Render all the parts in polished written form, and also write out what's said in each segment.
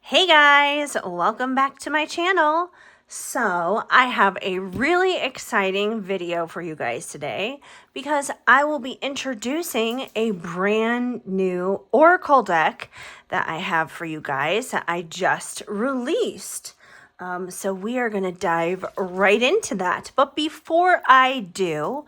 Hey guys, welcome back to my channel. So I have a really exciting video for you guys today because I will be introducing a brand new Oracle deck that I have for you guys that I just released. So we are going to dive right into that. But before I do,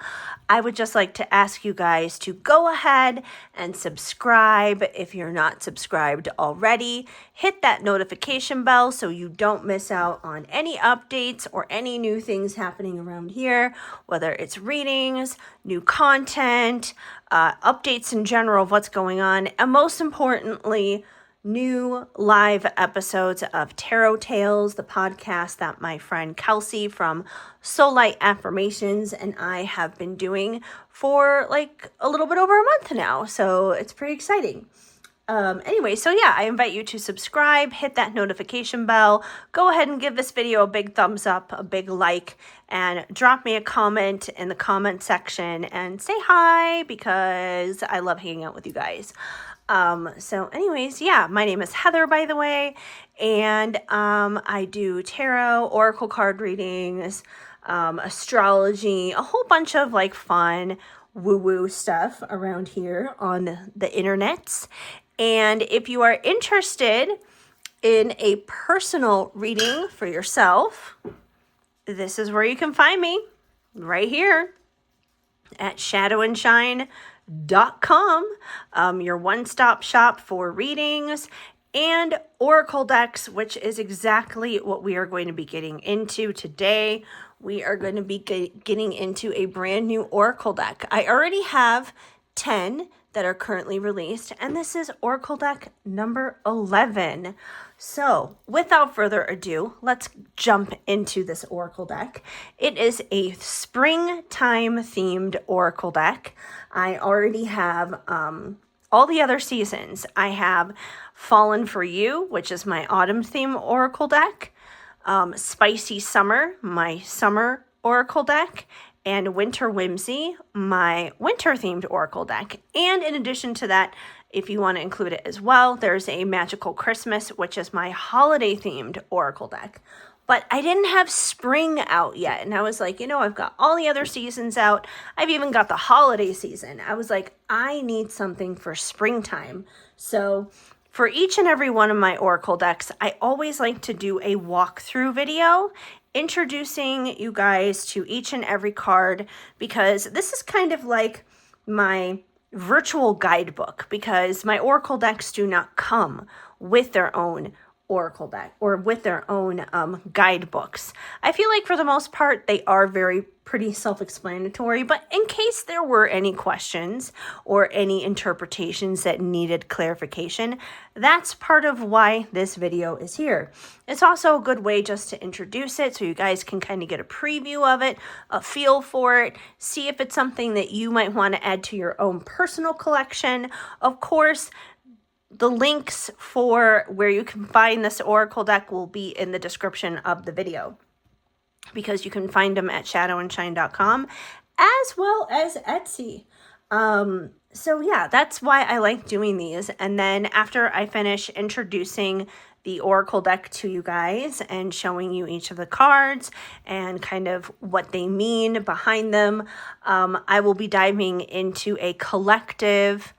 I would just like to ask you guys to go ahead and subscribe if you're not subscribed already. Hit that notification bell so you don't miss out on any updates or any new things happening around here, whether it's readings, new content, updates in general of what's going on, and most importantly, new live episodes of Tarot Tales, the podcast that my friend Kelsey from Soul Light Affirmations and I have been doing for like a little bit over a month now. So it's pretty exciting. Anyway, so yeah, I invite you to subscribe, hit that notification bell, go ahead and give this video a big thumbs up, a big like, and drop me a comment in the comment section and say hi because I love hanging out with you guys. So anyways, yeah, my name is Heather, by the way, and I do tarot, oracle card readings, astrology, a whole bunch of like fun woo-woo stuff around here on the internets. And if you are interested in a personal reading for yourself, this is where you can find me, right here at shadowandshine.com, your one-stop shop for readings and oracle decks, which is exactly what we are going to be getting into today. We are going to be getting into a brand new oracle deck. I already have 10 that are currently released, and this is oracle deck number 11. So without further ado, let's jump into this oracle deck. It is a springtime themed oracle deck. I already have all the other seasons. I have Fallen for You, which is my autumn theme oracle deck, Spicy Summer, my summer oracle deck, and Winter Whimsy, my winter-themed oracle deck. And in addition to that, if you want to include it as well, there's a Magical Christmas, which is my holiday-themed oracle deck. But I didn't have spring out yet, and I was like, I've got all the other seasons out. I've even got the holiday season. I was like, I need something for springtime. So for each and every one of my oracle decks, I always like to do a walkthrough video introducing you guys to each and every card, because this is kind of like my virtual guidebook, because my oracle decks do not come with their own oracle deck or with their own guidebooks. I feel like for the most part they are pretty self-explanatory, but in case there were any questions or any interpretations that needed clarification, that's part of why this video is here. It's also a good way just to introduce it so you guys can kind of get a preview of it, a feel for it, see if it's something that you might want to add to your own personal collection. Of course, the links for where you can find this oracle deck will be in the description of the video, because you can find them at shadowandshine.com as well as Etsy. So yeah, that's why I like doing these. And then after I finish introducing the oracle deck to you guys and showing you each of the cards and kind of what they mean behind them, I will be diving into a collective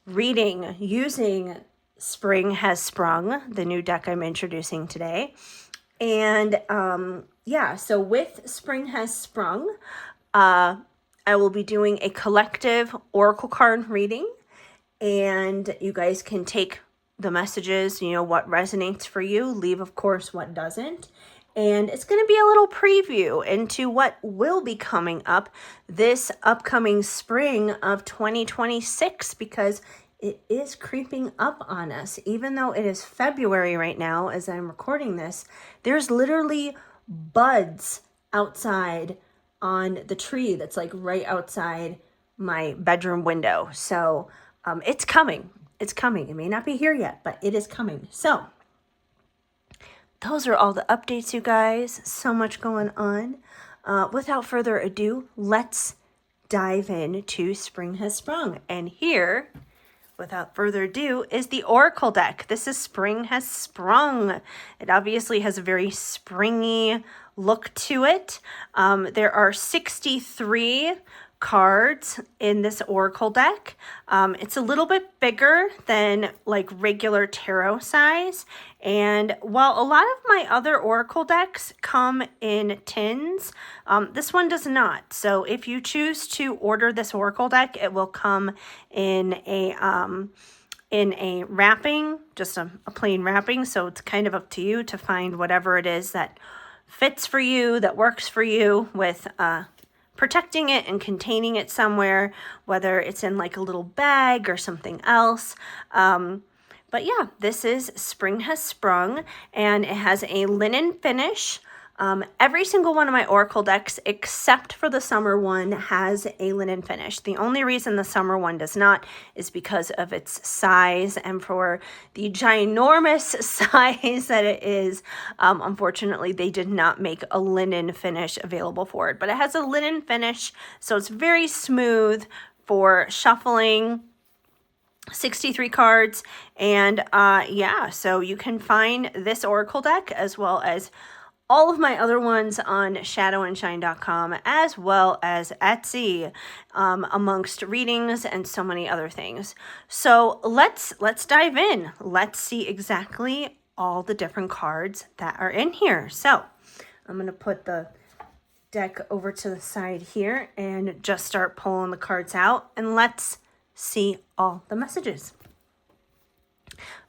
reading using Spring Has Sprung, the new deck I'm introducing today. And yeah, so with Spring Has Sprung, I will be doing a collective oracle card reading, and you guys can take the messages, what resonates for you, leave of course what doesn't. And it's going to be a little preview into what will be coming up this upcoming spring of 2026, because it is creeping up on us. Even though it is February right now as I'm recording this, there's literally buds outside on the tree that's like right outside my bedroom window. So it's coming. It's coming. It may not be here yet, but it is coming. So those are all the updates, you guys. So much going on. Without further ado, let's dive into Spring Has Sprung. And here without further ado, is the Oracle deck. This is Spring Has Sprung. It obviously has a very springy look to it. There are 63 cards in this Oracle deck. It's a little bit bigger than like regular tarot size. And while a lot of my other Oracle decks come in tins, this one does not. So if you choose to order this Oracle deck, it will come in a wrapping, just a plain wrapping. So it's kind of up to you to find whatever it is that fits for you, that works for you with protecting it and containing it somewhere, whether it's in like a little bag or something else. But yeah, this is Spring Has Sprung, and it has a linen finish. Every single one of my Oracle decks, except for the summer one, has a linen finish. The only reason the summer one does not is because of its size, and for the ginormous size that it is, unfortunately, they did not make a linen finish available for it. But it has a linen finish, so it's very smooth for shuffling. 63 cards, and yeah, so you can find this Oracle deck as well as all of my other ones on shadowandshine.com, as well as Etsy, amongst readings and so many other things. So let's dive in. Let's see exactly all the different cards that are in here. So I'm going to put the deck over to the side here and just start pulling the cards out, and let's see all the messages.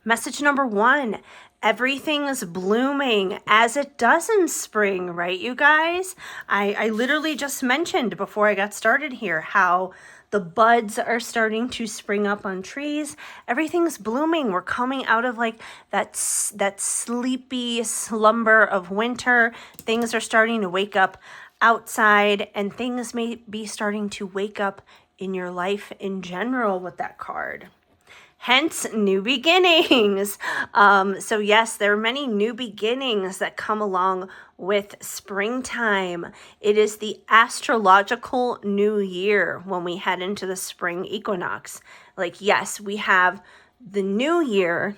Message number 1. Everything's blooming as it does in spring, right, you guys? I literally just mentioned before I got started here how the buds are starting to spring up on trees. Everything's blooming. We're coming out of like that sleepy slumber of winter. Things are starting to wake up outside, and things may be starting to wake up in your life in general with that card. Hence, new beginnings. So yes, there are many new beginnings that come along with springtime. It is the astrological new year when we head into the spring equinox. Like, yes, we have the new year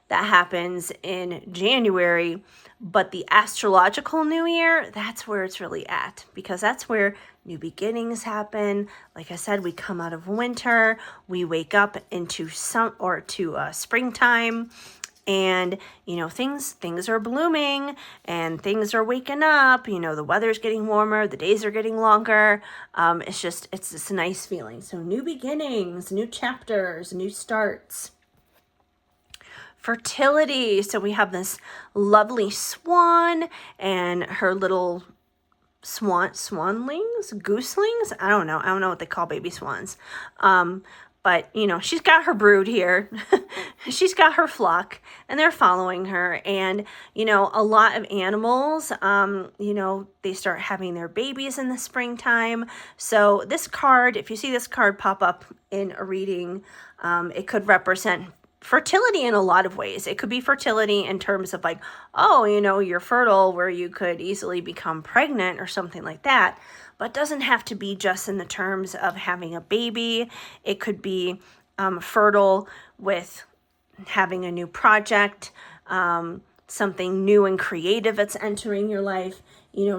that happens in January, but the astrological new year, that's where it's really at, because that's where new beginnings happen. Like I said, we come out of winter, we wake up into springtime, and things are blooming and things are waking up. The weather's getting warmer, the days are getting longer. It's just a nice feeling. So new beginnings, new chapters, new starts. Fertility. So we have this lovely swan and her little swanlings, gooselings. I don't know what they call baby swans. But, she's got her brood here. She's got her flock, and they're following her. And, a lot of animals, they start having their babies in the springtime. So this card, if you see this card pop up in a reading, it could represent fertility in a lot of ways. It could be fertility in terms of like, you're fertile, where you could easily become pregnant or something like that. But doesn't have to be just in the terms of having a baby. It could be fertile with having a new project, something new and creative that's entering your life.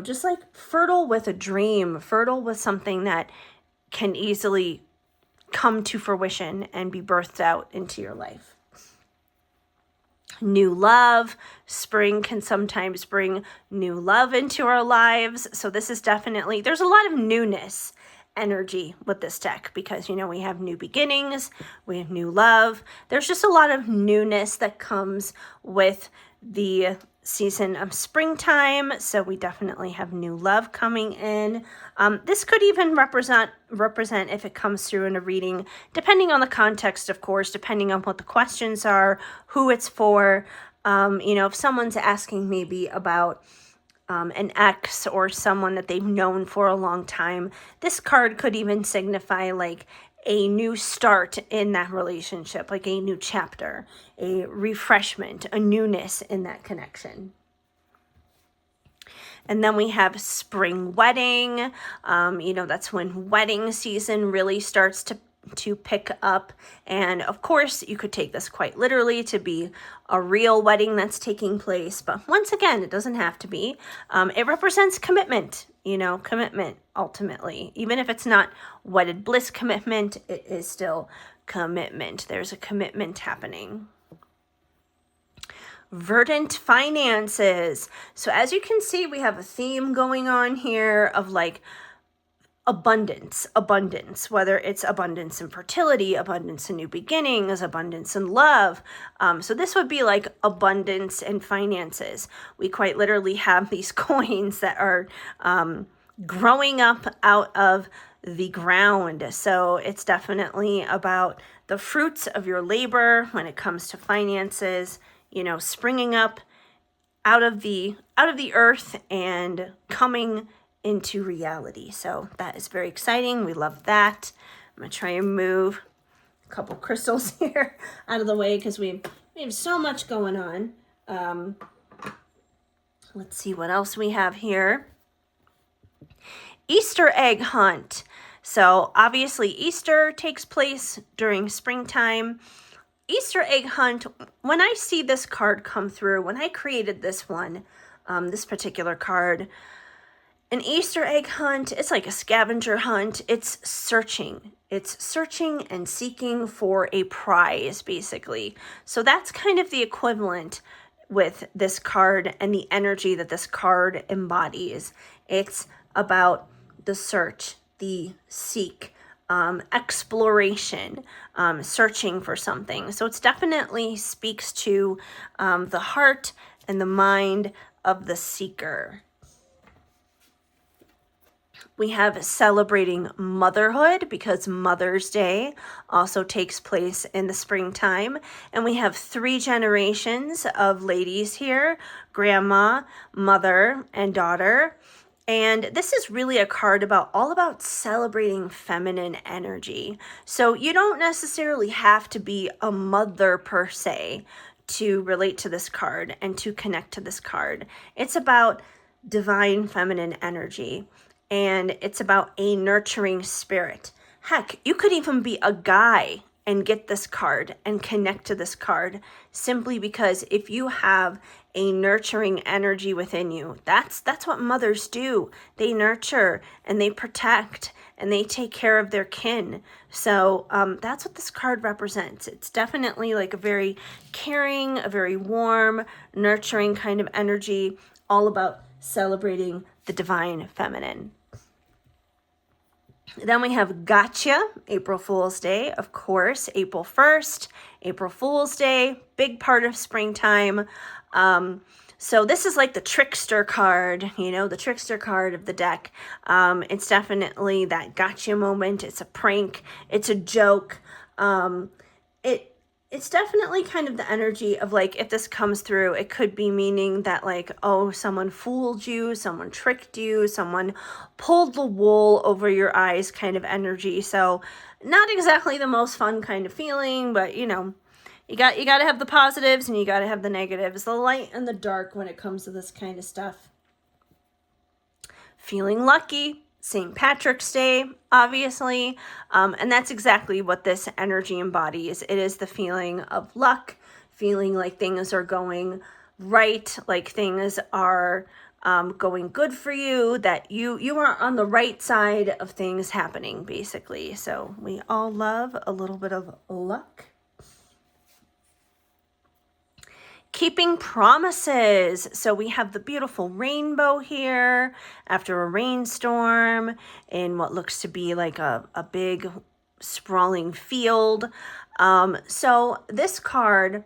Just like fertile with a dream, fertile with something that can easily come to fruition and be birthed out into your life. New love. Spring can sometimes bring new love into our lives. So this is definitely, there's a lot of newness energy with this deck, because we have new beginnings, we have new love. There's just a lot of newness that comes with the season of springtime. So we definitely have new love coming in. This could even represent if it comes through in a reading, depending on the context, of course, depending on what the questions are, who it's for. If someone's asking maybe about an ex or someone that they've known for a long time, this card could even signify like a new start in that relationship, like a new chapter, a refreshment, a newness in that connection. And then we have spring wedding. That's when wedding season really starts to to pick up. And of course, you could take this quite literally to be a real wedding that's taking place. But once again, it doesn't have to be. It represents commitment, commitment ultimately. Even if it's not wedded bliss commitment, it is still commitment. There's a commitment happening. Verdant finances. So as you can see, we have a theme going on here of like abundance, whether it's abundance in fertility, abundance in new beginnings, abundance in love. So this would be like abundance in finances. We quite literally have these coins that are growing up out of the ground. So it's definitely about the fruits of your labor when it comes to finances, springing up out of the earth and coming into reality. So that is very exciting. We love that. I'm gonna try and move a couple crystals here out of the way because we have so much going on. Let's see what else we have here. Easter egg hunt. So obviously Easter takes place during springtime. Easter egg hunt, when I see this card come through, when I created this one, this particular card, an Easter egg hunt, it's like a scavenger hunt. It's searching and seeking for a prize, basically. So that's kind of the equivalent with this card and the energy that this card embodies. It's about the search, the seek, exploration, searching for something. So it's definitely speaks to the heart and the mind of the seeker. We have celebrating motherhood because Mother's Day also takes place in the springtime. And we have 3 generations of ladies here, grandma, mother, and daughter. And this is really a card all about celebrating feminine energy. So you don't necessarily have to be a mother per se to relate to this card and to connect to this card. It's about divine feminine energy, and it's about a nurturing spirit. Heck, you could even be a guy and get this card and connect to this card simply because if you have a nurturing energy within you, that's what mothers do. They nurture and they protect and they take care of their kin. So that's what this card represents. It's definitely like a very caring, a very warm, nurturing kind of energy, all about celebrating the divine feminine. Then we have Gotcha, April Fool's Day, of course, April 1st, April Fool's Day, big part of springtime. So this is like the trickster card, the trickster card of the deck. It's definitely that gotcha moment. It's a prank. It's a joke. It's definitely kind of the energy of like, if this comes through, it could be meaning that like, oh, someone fooled you, someone tricked you, someone pulled the wool over your eyes kind of energy. So not exactly the most fun kind of feeling, but you got to have the positives and you got to have the negatives, the light and the dark when it comes to this kind of stuff. Feeling lucky. St. Patrick's Day, obviously, and that's exactly what this energy embodies. It is the feeling of luck, feeling like things are going right, like things are going good for you, that you are on the right side of things happening, basically. So we all love a little bit of luck. Keeping promises. So we have the beautiful rainbow here after a rainstorm in what looks to be like a big sprawling field. So this card,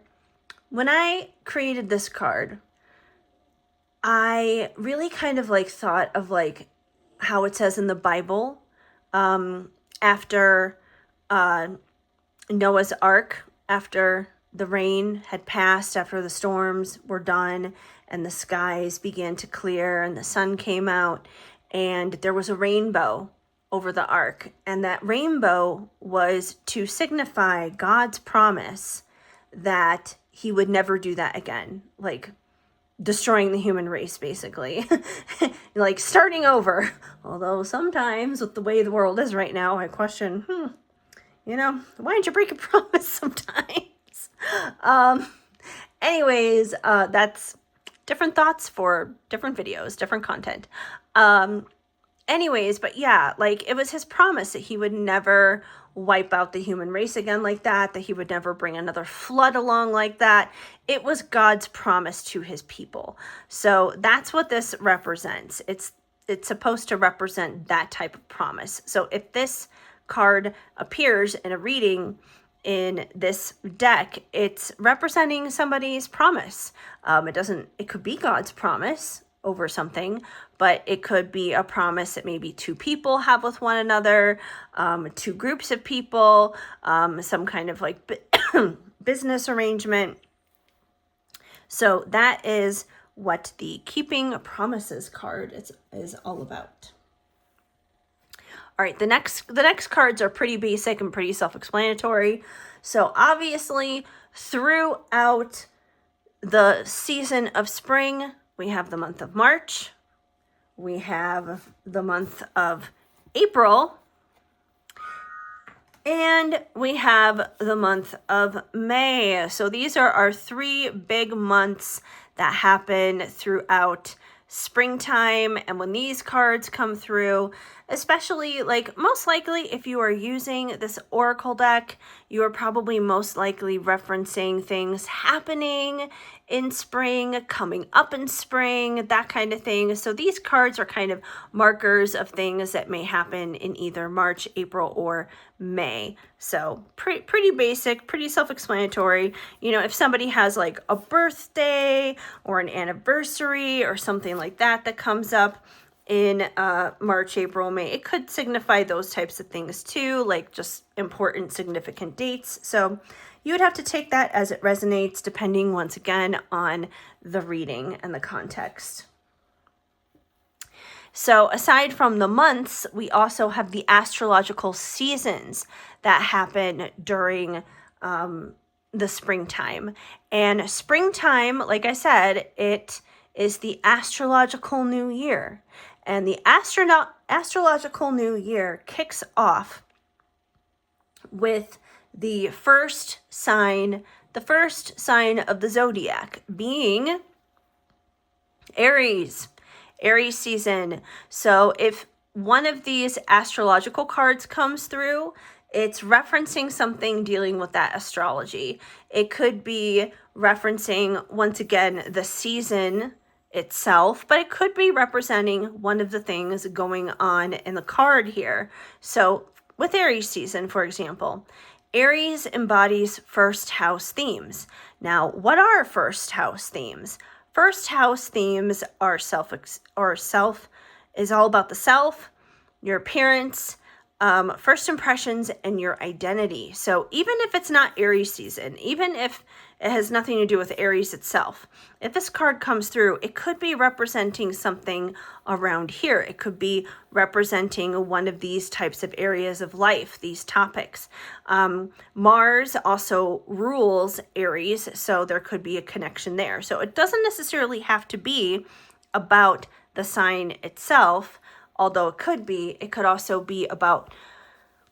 when I created this card, I really kind of like thought of like how it says in the Bible, after Noah's Ark, after the rain had passed, after the storms were done and the skies began to clear and the sun came out and there was a rainbow over the ark. And that rainbow was to signify God's promise that he would never do that again. Like destroying the human race, basically. Like starting over. Although sometimes with the way the world is right now, I question, why don't you break a promise sometimes? Anyways, that's different thoughts for different videos, different content. Anyways, but yeah, like it was his promise that he would never wipe out the human race again like that he would never bring another flood along like that. It was God's promise to his people. So that's what this represents. It's supposed to represent that type of promise. So if this card appears in a reading in this deck, it's representing somebody's promise. It could be God's promise over something, but it could be a promise that maybe two people have with one another, two groups of people, some kind of like business arrangement. So that is what the Keeping Promises card is all about. All right, the next cards are pretty basic and pretty self-explanatory. So obviously, throughout the season of spring, we have the month of March, we have the month of April, and we have the month of May. So these are our 3 big months that happen throughout springtime. And when these cards come through, especially like most likely if you are using this oracle deck, you are probably most likely referencing things happening in spring, coming up in spring, that kind of thing. So these cards are kind of markers of things that may happen in either March, April, or May. So pretty basic, pretty self-explanatory. If somebody has like a birthday or an anniversary or something like that comes up in March, April, May, it could signify those types of things too, like just important, significant dates. So you would have to take that as it resonates, depending once again on the reading and the context. So aside from the months, we also have the astrological seasons that happen during the springtime. And springtime, like I said, it is the astrological new year. And the astrological new year kicks off with the first sign of the zodiac being Aries season. So if one of these astrological cards comes through, it's referencing something dealing with that astrology. It could be referencing, once again, the season itself, but it could be representing one of the things going on in the card here. So with Aries season, for example, Aries embodies first house themes. Now, what are first house themes? First house themes are self is all about the self, your appearance, first impressions, and your identity. So even if it's not Aries season, even if it has nothing to do with Aries itself, if this card comes through, it could be representing something around here. It could be representing one of these types of areas of life, these topics. Mars also rules Aries, so there could be a connection there. So it doesn't necessarily have to be about the sign itself, although it could also be about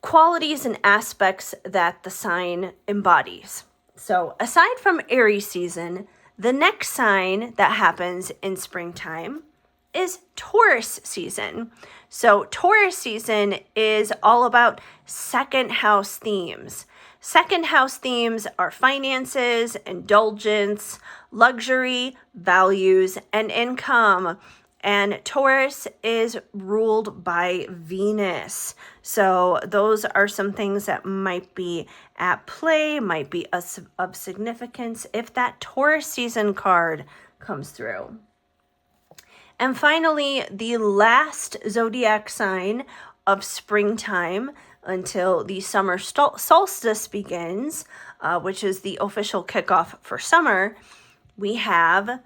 qualities and aspects that the sign embodies. So aside from Aries season, the next sign that happens in springtime is Taurus season. So Taurus season is all about second house themes. Second house themes are finances, indulgence, luxury, values, and income. And Taurus is ruled by Venus. So those are some things that might be at play, might be of significance if that Taurus season card comes through. And finally, the last zodiac sign of springtime until the summer solstice begins, which is the official kickoff for summer, we have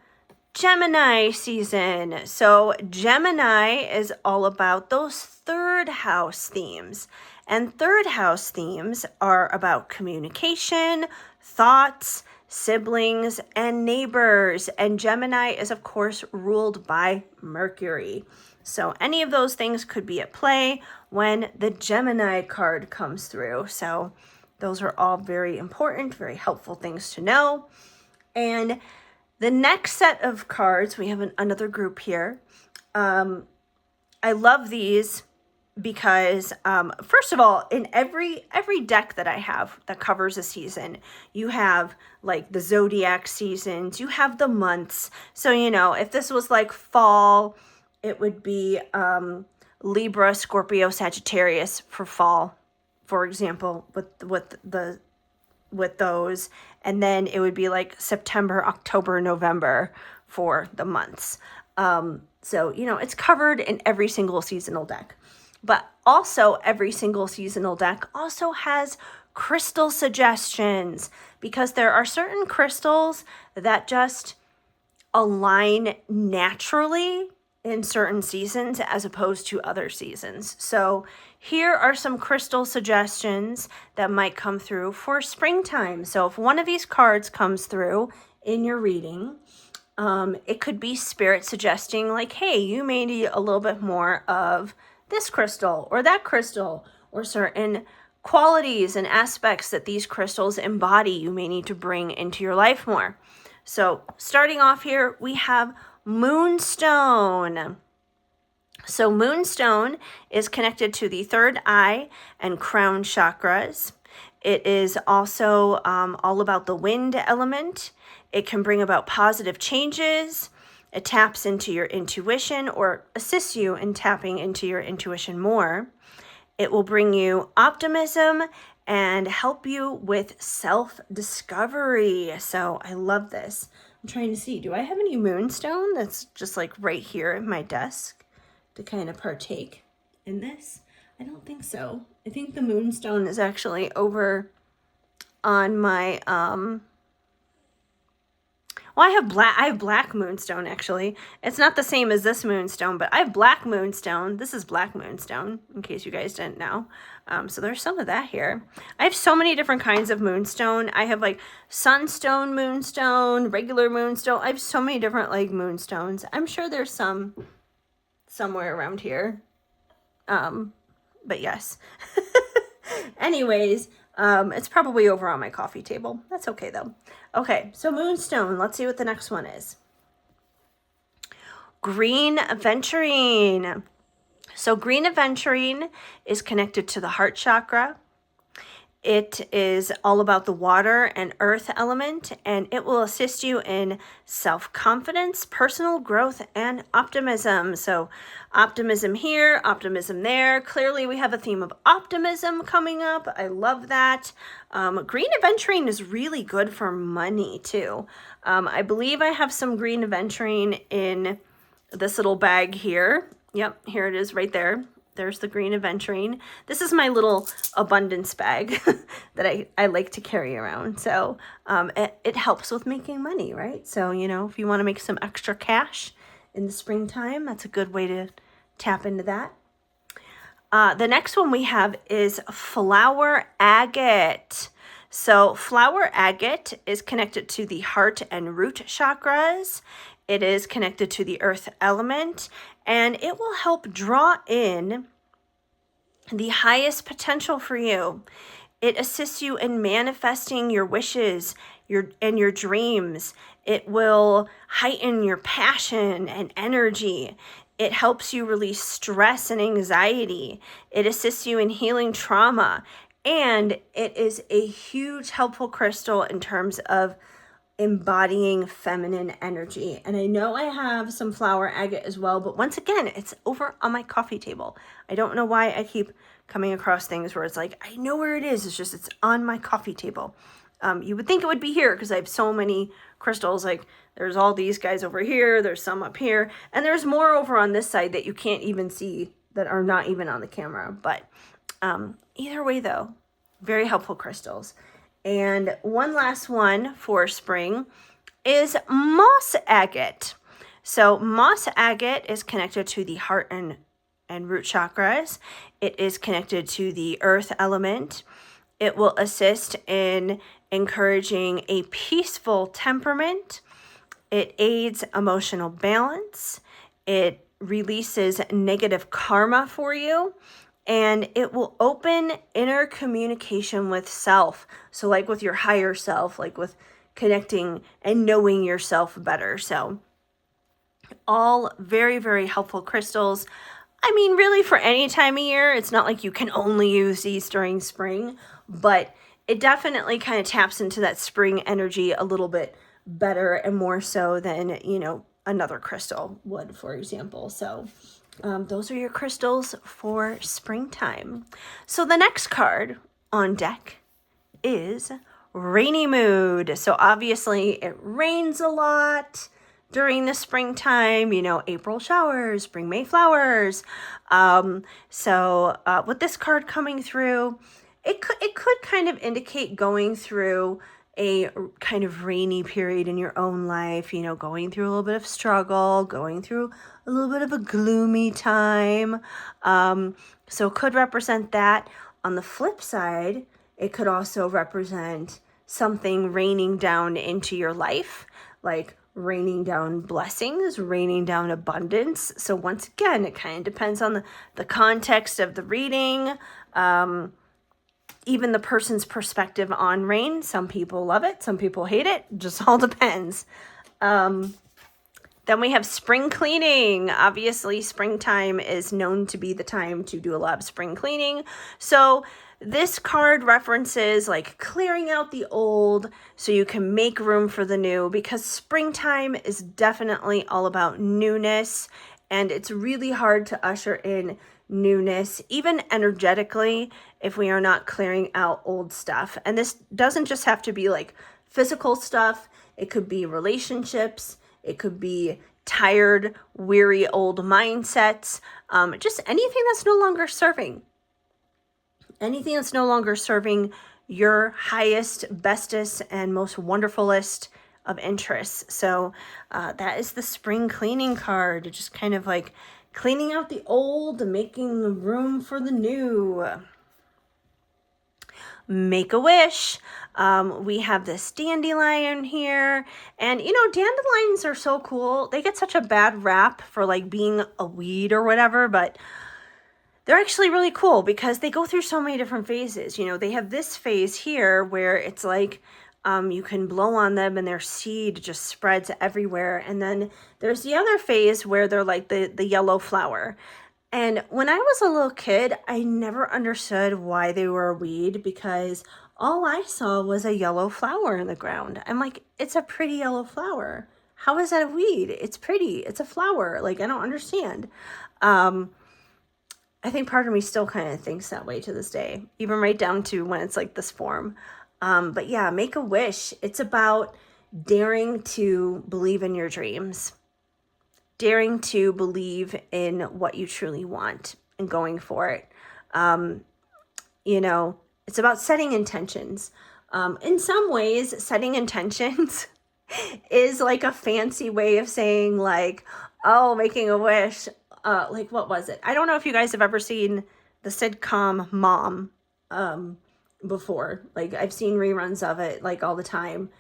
Gemini season. So Gemini is all about those third house themes. And third house themes are about communication, thoughts, siblings, and neighbors. And Gemini is, of course, ruled by Mercury. So any of those things could be at play when the Gemini card comes through. So those are all very important, very helpful things to know. And the next set of cards, we have another group here. I love these because first of all, in every deck that I have that covers a season, you have like the zodiac seasons, you have the months. So, you know, if this was like fall, it would be Libra, Scorpio, Sagittarius for fall, for example, with those. And then it would be like September, October, November for the months. So, you know, it's covered in every single seasonal deck. But also every single seasonal deck also has crystal suggestions, because there are certain crystals that just align naturally in certain seasons as opposed to other seasons. So here are some crystal suggestions that might come through for springtime. So if one of these cards comes through in your reading, it could be spirit suggesting like, hey, you may need a little bit more of this crystal or that crystal, or certain qualities and aspects that these crystals embody you may need to bring into your life more. So starting off here, we have Moonstone. So Moonstone is connected to the third eye and crown chakras. It is also all about the wind element. It can bring about positive changes. It taps into your intuition or assists you in tapping into your intuition more. It will bring you optimism and help you with self-discovery. So I love this. I'm trying to see, do I have any Moonstone that's just like right here at my desk to kind of partake in this? I don't think so. I think the Moonstone is actually over on my, well, I have black Moonstone actually. It's not the same as this Moonstone, but I have black Moonstone. This is black Moonstone, in case you guys didn't know. So there's some of that here. I have so many different kinds of Moonstone. I have like Sunstone Moonstone, regular Moonstone. I have so many different like Moonstones. I'm sure there's some somewhere around here. But yes. Anyways, it's probably over on my coffee table. That's okay though. Okay, so Moonstone, let's see what the next one is. Green Aventurine. So Green Aventurine is connected to the heart chakra. It is all about the water and earth element, and it will assist you in self-confidence, personal growth, and optimism. So optimism here, optimism there. Clearly we have a theme of optimism coming up. I love that. Green Aventurine is really good for money too. I believe I have some Green Aventurine in this little bag here. Yep, here it is right there. There's the Green Aventurine. This is my little abundance bag that I like to carry around. So it helps with making money, right? So, you know, if you want to make some extra cash in the springtime, that's a good way to tap into that. The next one we have is Flower Agate. So Flower Agate is connected to the heart and root chakras. It is connected to the earth element, and it will help draw in the highest potential for you. It assists you in manifesting your wishes, your dreams. It will heighten your passion and energy. It helps you release stress and anxiety. It assists you in healing trauma, and it is a huge helpful crystal in terms of embodying feminine energy. And I know I have some flower agate as well, but once again, it's over on my coffee table. I don't know why I keep coming across things where it's like, I know where it is. It's just, it's on my coffee table. You would think it would be here because I have so many crystals. Like there's all these guys over here. There's some up here, and there's more over on this side that you can't even see, that are not even on the camera. But either way though, very helpful crystals. And one last one for spring is moss agate. So moss agate is connected to the heart and root chakras. It is connected to the earth element. It will assist in encouraging a peaceful temperament. It aids emotional balance. It releases negative karma for you. And it will open inner communication with self. So like with your higher self, like with connecting and knowing yourself better. So all very, very helpful crystals. I mean, really for any time of year. It's not like you can only use these during spring, but it definitely kind of taps into that spring energy a little bit better and more so than, you know, another crystal would, for example. So those are your crystals for springtime. So the next card on deck is Rainy Mood. So obviously it rains a lot during the springtime, you know, April showers, spring May flowers. So with this card coming through, it could kind of indicate going through a kind of rainy period in your own life, you know, going through a little bit of struggle, going through a little bit of a gloomy time. So it could represent that. On the flip side, it could also represent something raining down into your life, like raining down blessings, raining down abundance. So once again, it kind of depends on the context of the reading, even the person's perspective on rain. Some people love it, some people hate it, just all depends. Then we have spring cleaning. Obviously, springtime is known to be the time to do a lot of spring cleaning. So this card references like clearing out the old so you can make room for the new, because springtime is definitely all about newness, and it's really hard to usher in newness, even energetically, if we are not clearing out old stuff. And this doesn't just have to be like physical stuff. It could be relationships. It could be tired, weary, old mindsets. Just anything that's no longer serving. Anything that's no longer serving your highest, bestest, and most wonderfulest of interests. So that is the spring cleaning card. Just kind of like cleaning out the old and making room for the new. Make a wish. We have this dandelion here, and you know, dandelions are so cool. They get such a bad rap for like being a weed or whatever, but they're actually really cool because they go through so many different phases. You know, they have this phase here where it's like you can blow on them and their seed just spreads everywhere. And then there's the other phase where they're like the yellow flower. And when I was a little kid, I never understood why they were a weed, because all I saw was a yellow flower in the ground. I'm like, it's a pretty yellow flower. How is that a weed? It's pretty. It's a flower. Like, I don't understand. I think part of me still kind of thinks that way to this day, even right down to when it's like this form. But yeah, make a wish. It's about daring to believe in your dreams, daring to believe in what you truly want and going for it. You know, it's about setting intentions. In some ways, setting intentions is like a fancy way of saying like, oh, making a wish. Like, what was it? I don't know if you guys have ever seen the sitcom Mom before. Like, I've seen reruns of it like all the time.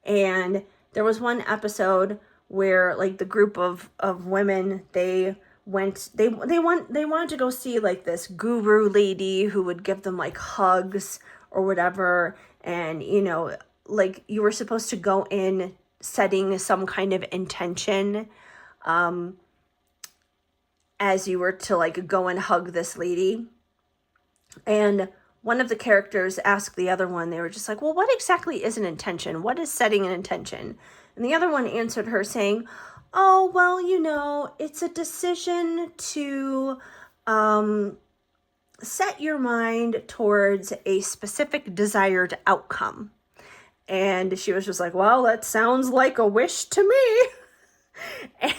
And there was one episode where like the group of women, they wanted to go see like this guru lady who would give them like hugs or whatever. And, you know, like you were supposed to go in setting some kind of intention, as you were to like go and hug this lady. And one of the characters asked the other one, they were just like, well, what exactly is an intention? What is setting an intention? And the other one answered her saying, oh, well, you know, it's a decision to set your mind towards a specific desired outcome. And she was just like, well, that sounds like a wish to me.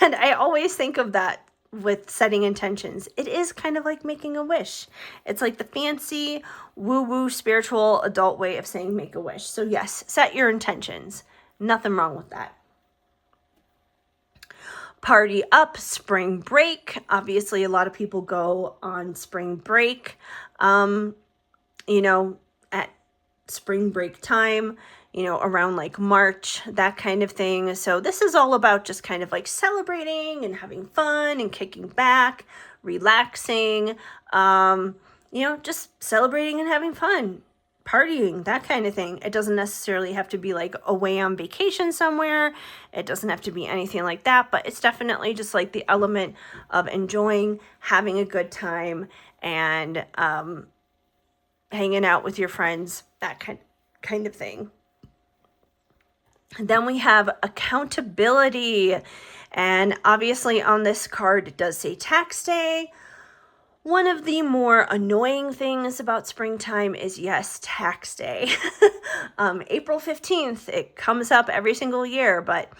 And I always think of that with setting intentions. It is kind of like making a wish. It's like the fancy woo-woo spiritual adult way of saying make a wish. So yes, set your intentions. Nothing wrong with that. Party up, spring break. Obviously, a lot of people go on spring break. You know, at spring break time, around like March, that kind of thing. So this is all about just kind of like celebrating and having fun and kicking back, relaxing, just celebrating and having fun, partying, that kind of thing. It doesn't necessarily have to be like away on vacation somewhere. It doesn't have to be anything like that, but it's definitely just like the element of enjoying, having a good time, and hanging out with your friends, that kind of thing. And then we have accountability. And obviously on this card, it does say tax day. One of the more annoying things about springtime is, yes, tax day. April 15th, it comes up every single year, but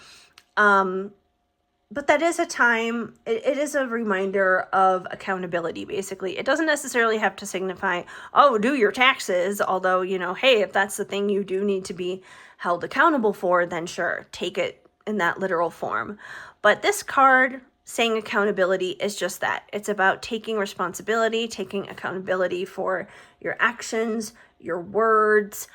that is a time, it is a reminder of accountability, basically. It doesn't necessarily have to signify, oh, do your taxes, although, hey, if that's the thing you do need to be held accountable for, then sure, take it in that literal form. But this card saying accountability is just that. It's about taking responsibility, taking accountability for your actions, your words,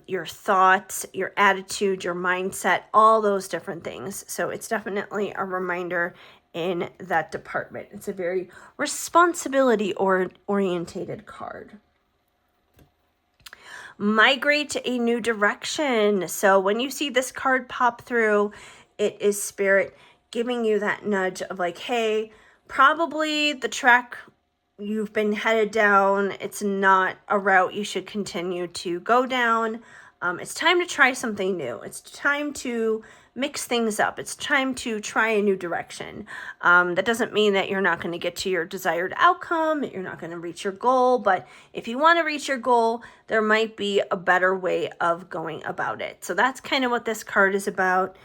your thoughts, your attitude, your mindset, all those different things. So it's definitely a reminder in that department. It's a very responsibility orientated card. Migrate a new direction. So when you see this card pop through, it is Spirit giving you that nudge of like, hey, probably the track you've been headed down, it's not a route you should continue to go down. It's time to try something new. It's time to mix things up. It's time to try a new direction. That doesn't mean that you're not going to get to your desired outcome, that you're not going to reach your goal, but if you want to reach your goal, there might be a better way of going about it. So that's kind of what this card is about.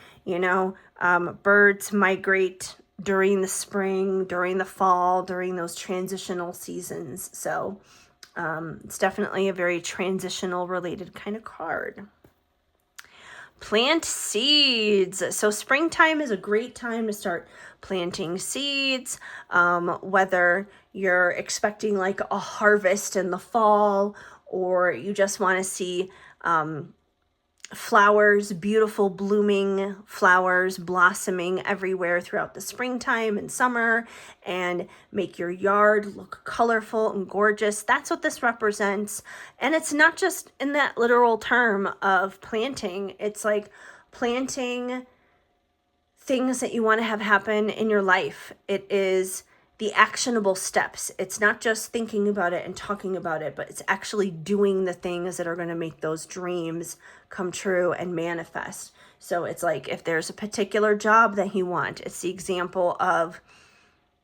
Birds migrate during the spring, during the fall, during those transitional seasons. So it's definitely a very transitional related kind of card. Plant seeds. So springtime is a great time to start planting seeds, whether you're expecting like a harvest in the fall, or you just want to see flowers, beautiful blooming flowers blossoming everywhere throughout the springtime and summer, and make your yard look colorful and gorgeous. That's what this represents. And it's not just in that literal term of planting. It's like planting things that you want to have happen in your life. It is the actionable steps. It's not just thinking about it and talking about it, but it's actually doing the things that are going to make those dreams come true and manifest. So it's like if there's a particular job that you want, it's the example of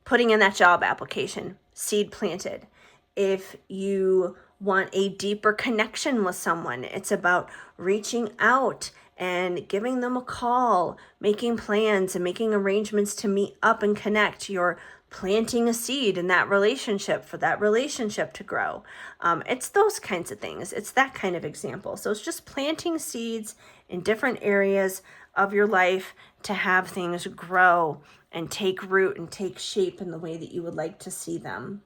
putting in that job application, seed planted. If you want a deeper connection with someone, it's about reaching out and giving them a call, making plans and making arrangements to meet up and connect. You're planting a seed in that relationship for that relationship to grow. It's those kinds of things. It's that kind of example. So it's just planting seeds in different areas of your life to have things grow and take root and take shape in the way that you would like to see them.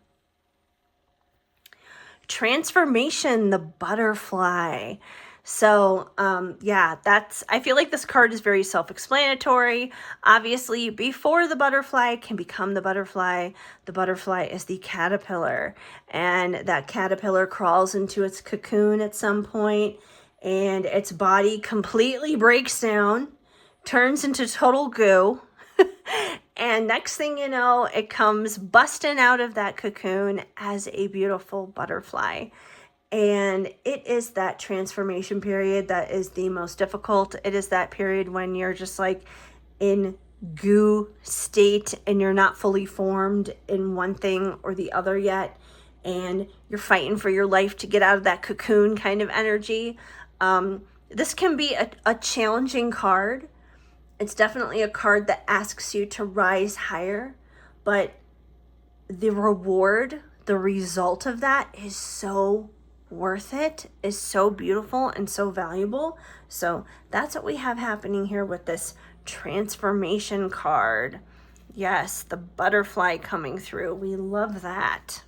Transformation, the butterfly. So, I feel like this card is very self-explanatory. Obviously, before the butterfly can become the butterfly is the caterpillar. And that caterpillar crawls into its cocoon at some point, and its body completely breaks down, turns into total goo. And next thing you know, it comes busting out of that cocoon as a beautiful butterfly. And it is that transformation period that is the most difficult. It is that period when you're just like in goo state and you're not fully formed in one thing or the other yet. And you're fighting for your life to get out of that cocoon kind of energy. This can be a challenging card. It's definitely a card that asks you to rise higher, but the reward, the result of that is so worth it, is so beautiful and so valuable. So that's what we have happening here with this transformation card. Yes, the butterfly coming through. We love that.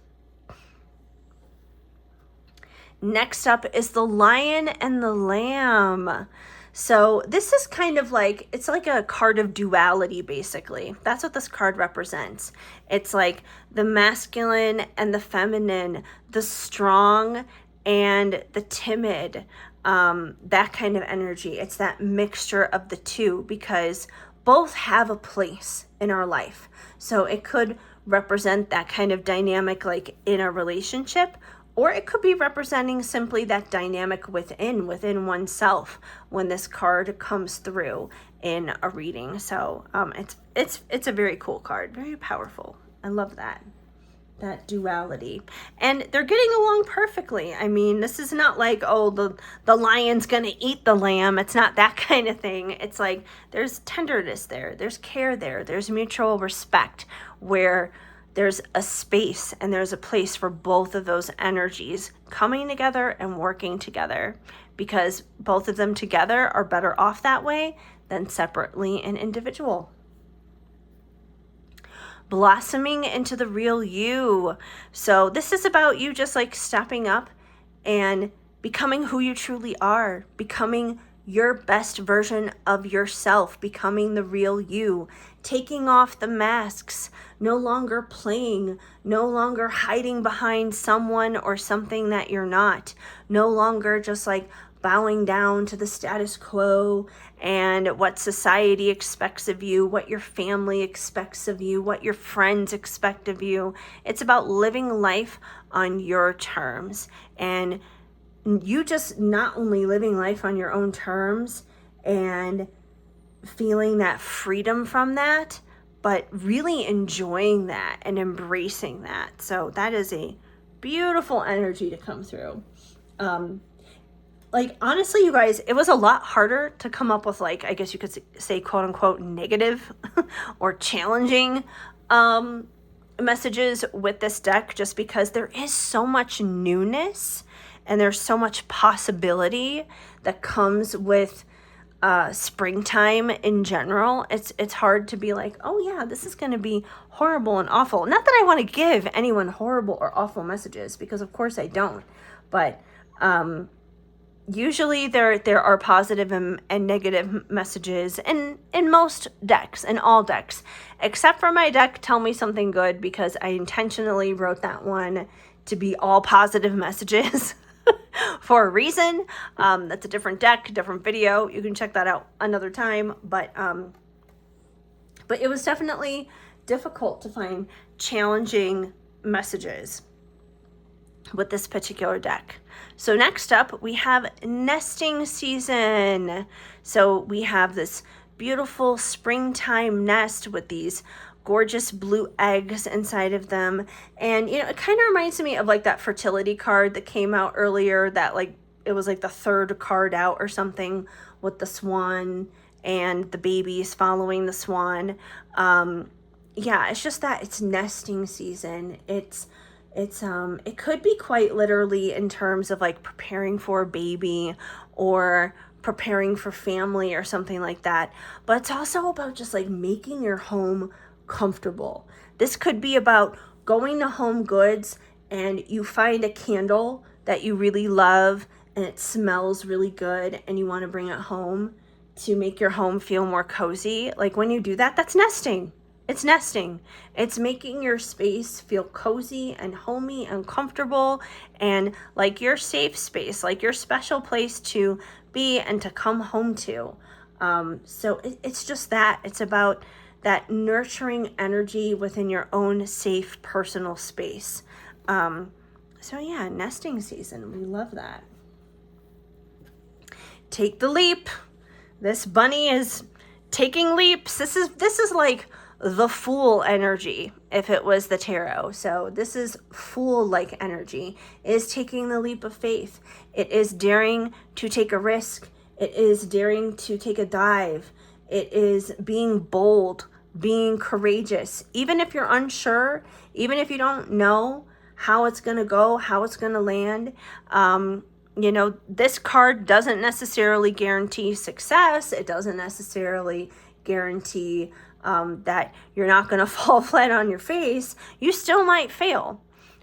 Next up is the Lion and the Lamb. So this is kind of like, it's like a card of duality, basically. That's what this card represents. It's like the masculine and the feminine, the strong and the timid, that kind of energy. It's that mixture of the two, because both have a place in our life. So it could represent that kind of dynamic, like in a relationship, or it could be representing simply that dynamic within oneself when this card comes through in a reading. So it's a very cool card, very powerful. I love that duality, and they're getting along perfectly. I mean, this is not like, oh, the lion's gonna eat the lamb. It's not that kind of thing. It's like there's tenderness there, there's care there, there's mutual respect, where there's a space and there's a place for both of those energies coming together and working together, because both of them together are better off that way than separately and individual. Blossoming into the real you. So this is about you just like stepping up and becoming who you truly are, becoming your best version of yourself, becoming the real you, taking off the masks, no longer playing, no longer hiding behind someone or something that you're not, no longer just like bowing down to the status quo and what society expects of you, what your family expects of you, what your friends expect of you. It's about living life on your terms, and you just not only living life on your own terms and feeling that freedom from that, but really enjoying that and embracing that. So that is a beautiful energy to come through. Like, honestly, you guys, it was a lot harder to come up with, like, I guess you could say, quote unquote, negative or challenging messages with this deck, just because there is so much newness and there's so much possibility that comes with springtime in general. It's hard to be like, oh yeah, this is going to be horrible and awful. Not that I want to give anyone horrible or awful messages, because of course I don't, but usually there are positive and negative messages in most decks, in all decks, except for my deck Tell Me Something Good, because I intentionally wrote that one to be all positive messages for a reason. That's a different deck, different video. You can check that out another time, but it was definitely difficult to find challenging messages with this particular deck. So next up, we have nesting season. So we have this beautiful springtime nest with these gorgeous blue eggs inside of them. And, you know, it kind of reminds me of like that fertility card that came out earlier, that like, it was like the third card out or something, with the swan and the babies following the swan. Yeah, it's just that it's nesting season. It could be quite literally in terms of like preparing for a baby or preparing for family or something like that. But it's also about just like making your home comfortable. This could be about going to Home Goods and you find a candle that you really love and it smells really good and you want to bring it home to make your home feel more cozy. Like when you do that, that's nesting. It's nesting. It's making your space feel cozy and homey and comfortable and like your safe space, like your special place to be and to come home to. So it's just that. It's about that nurturing energy within your own safe personal space. So yeah, nesting season. We love that. Take the leap. This bunny is taking leaps. This is like the Fool energy if it was the tarot. So this is Fool-like energy. It is taking the leap of faith. It is daring to take a risk. It is daring to take a dive. It is being bold, being courageous. Even if you're unsure, even if you don't know how it's going to go, how it's going to land, you know, this card doesn't necessarily guarantee success. It doesn't necessarily guarantee that you're not going to fall flat on your face. You still might fail,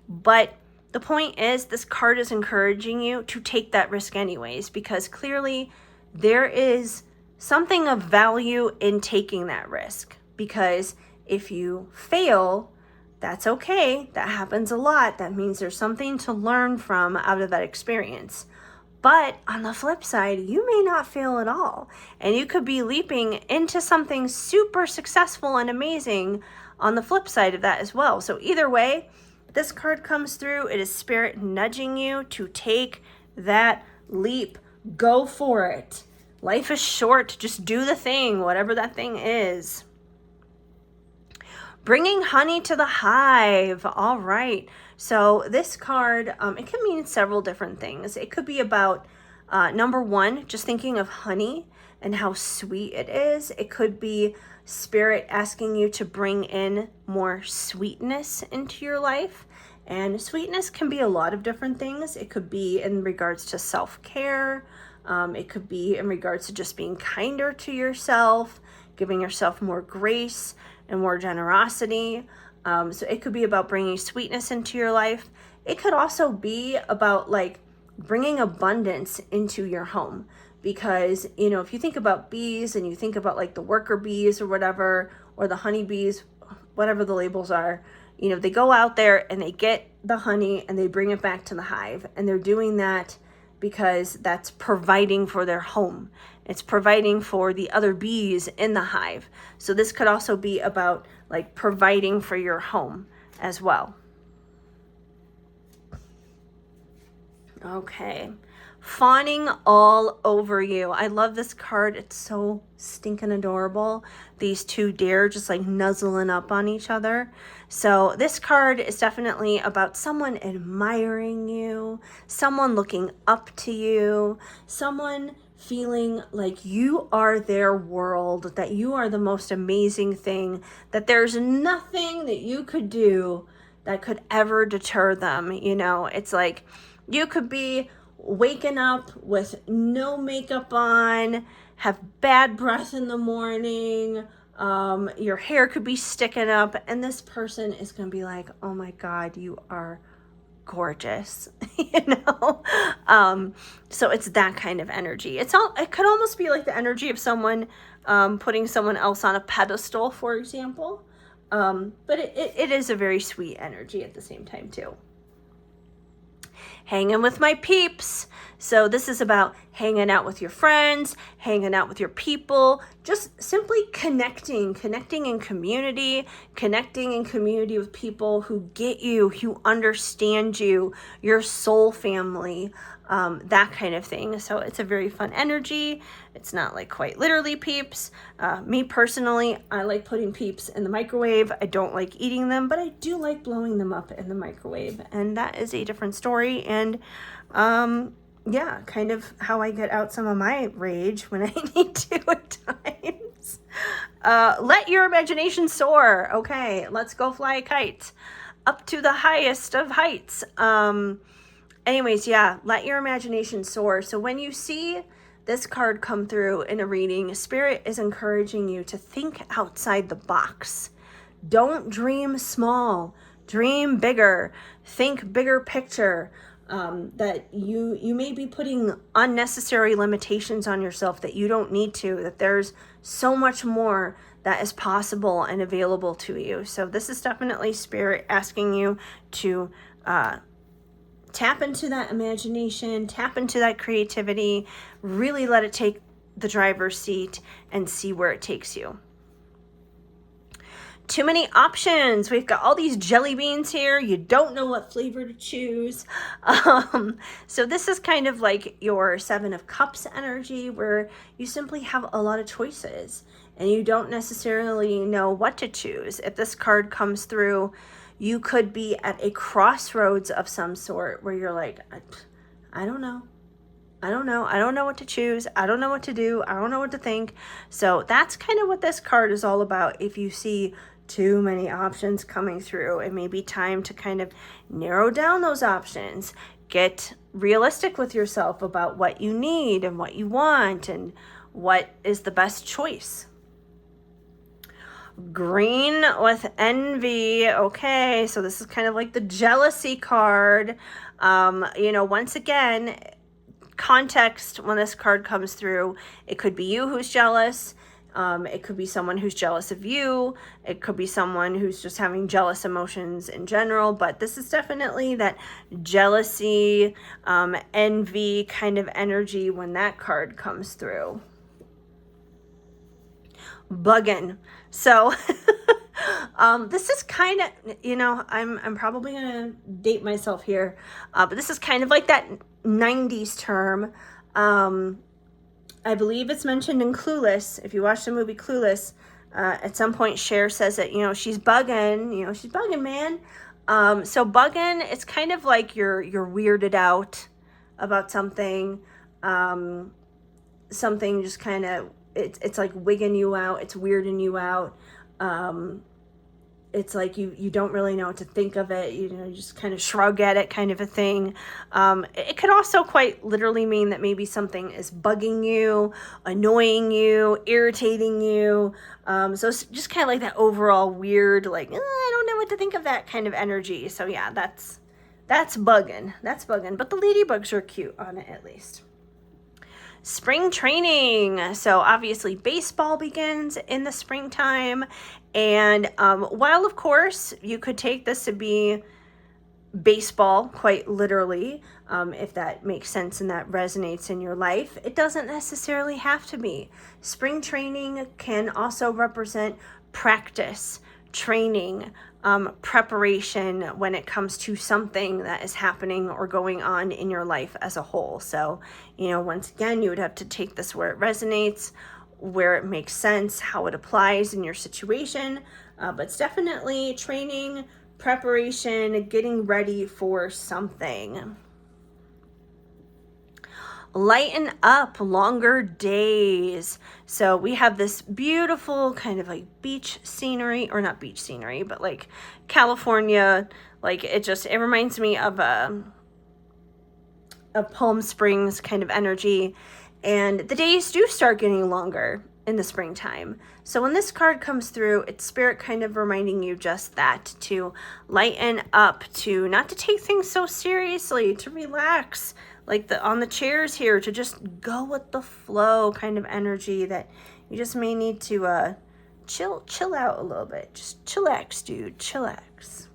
but the point is, this card is encouraging you to take that risk anyways, because clearly there is something of value in taking that risk. Because if you fail, that's okay. That happens a lot. That means there's something to learn from out of that experience. But on the flip side, you may not fail at all. And you could be leaping into something super successful and amazing on the flip side of that as well. So either way, this card comes through. It is Spirit nudging you to take that leap. Go for it. Life is short. Just do the thing, whatever that thing is. Bringing honey to the hive. All right. So this card, it can mean several different things. It could be about, number one, just thinking of honey and how sweet it is. It could be Spirit asking you to bring in more sweetness into your life. And sweetness can be a lot of different things. It could be in regards to self-care. It could be in regards to just being kinder to yourself, giving yourself more grace and more generosity. So it could be about bringing sweetness into your life. It could also be about like bringing abundance into your home. Because, you know, if you think about bees and you think about like the worker bees or whatever, or the honey bees, whatever the labels are, you know, they go out there and they get the honey and they bring it back to the hive. And they're doing that because that's providing for their home. It's providing for the other bees in the hive. So this could also be about like providing for your home as well. Okay. Fawning all over you. I love this card. It's so stinking adorable. These two deer just like nuzzling up on each other. So this card is definitely about someone admiring you, someone looking up to you, someone feeling like you are their world, that you are the most amazing thing, that there's nothing that you could do that could ever deter them. You know, it's like you could be waking up with no makeup on, have bad breath in the morning, your hair could be sticking up, and this person is going to be like, oh my God, you are gorgeous, you know? So it's that kind of energy. It could almost be like the energy of someone putting someone else on a pedestal, for example. But it is a very sweet energy at the same time too. Hanging with my peeps. So this is about hanging out with your friends, hanging out with your people, just simply connecting in community with people who get you, who understand you, your soul family, that kind of thing. So it's a very fun energy. It's not like quite literally peeps. Me personally, I like putting peeps in the microwave. I don't like eating them, but I do like blowing them up in the microwave. And that is a different story. And yeah, kind of how I get out some of my rage when I need to at times. Let your imagination soar. Okay, let's go fly a kite up to the highest of heights. Anyways, yeah, let your imagination soar. So when you see this card come through in a reading, Spirit is encouraging you to think outside the box. Don't dream small, dream bigger, think bigger picture. That you may be putting unnecessary limitations on yourself that you don't need to, that there's so much more that is possible and available to you. So this is definitely Spirit asking you to tap into that imagination, tap into that creativity, really let it take the driver's seat and see where it takes you. Too many options. We've got all these jelly beans here. You don't know what flavor to choose. So this is kind of like your Seven of Cups energy, where you simply have a lot of choices and you don't necessarily know what to choose. If this card comes through, you could be at a crossroads of some sort where you're like, I don't know. I don't know what to choose. I don't know what to do. I don't know what to think. So that's kind of what this card is all about. If you see too many options coming through, it may be time to kind of narrow down those options. Get realistic with yourself about what you need and what you want and what is the best choice. Green with envy. Okay, so this is kind of like the jealousy card. Once again, context when this card comes through, it could be you who's jealous. It could be someone who's jealous of you. It could be someone who's just having jealous emotions in general. But this is definitely that jealousy, envy kind of energy when that card comes through. Bugging. So this is kind of, I'm probably gonna date myself here, but this is kind of like that 90s term. I believe it's mentioned in Clueless. If you watch the movie Clueless, at some point Cher says that, she's bugging, she's bugging, man. So bugging, it's kind of like you're weirded out about something. Something just kind of, it's like wigging you out. It's weirding you out. It's like you don't really know what to think of it. You just kind of shrug at it, kind of a thing. It could also quite literally mean that maybe something is bugging you, annoying you, irritating you. So it's just kind of like that overall weird, like, I don't know what to think of that kind of energy. So yeah, that's bugging. That's bugging. But the ladybugs are cute on it, at least. Spring training. So obviously baseball begins in the springtime. And while of course you could take this to be baseball quite literally, if that makes sense and that resonates in your life, it doesn't necessarily have to be. Spring training can also represent practice, training, preparation when it comes to something that is happening or going on in your life as a whole. So, once again, you would have to take this where it resonates, where it makes sense, how it applies in your situation. But it's definitely training, preparation, getting ready for something. Lighten up, longer days. So we have this beautiful kind of like beach scenery, or not beach scenery, but like California. Like it reminds me of Palm Springs kind of energy. And the days do start getting longer in the springtime. So when this card comes through, it's spirit kind of reminding you just that, to lighten up, to not to take things so seriously, to relax, like on the chairs here, to just go with the flow kind of energy, that you just may need to chill out a little bit. Just chillax, dude, chillax.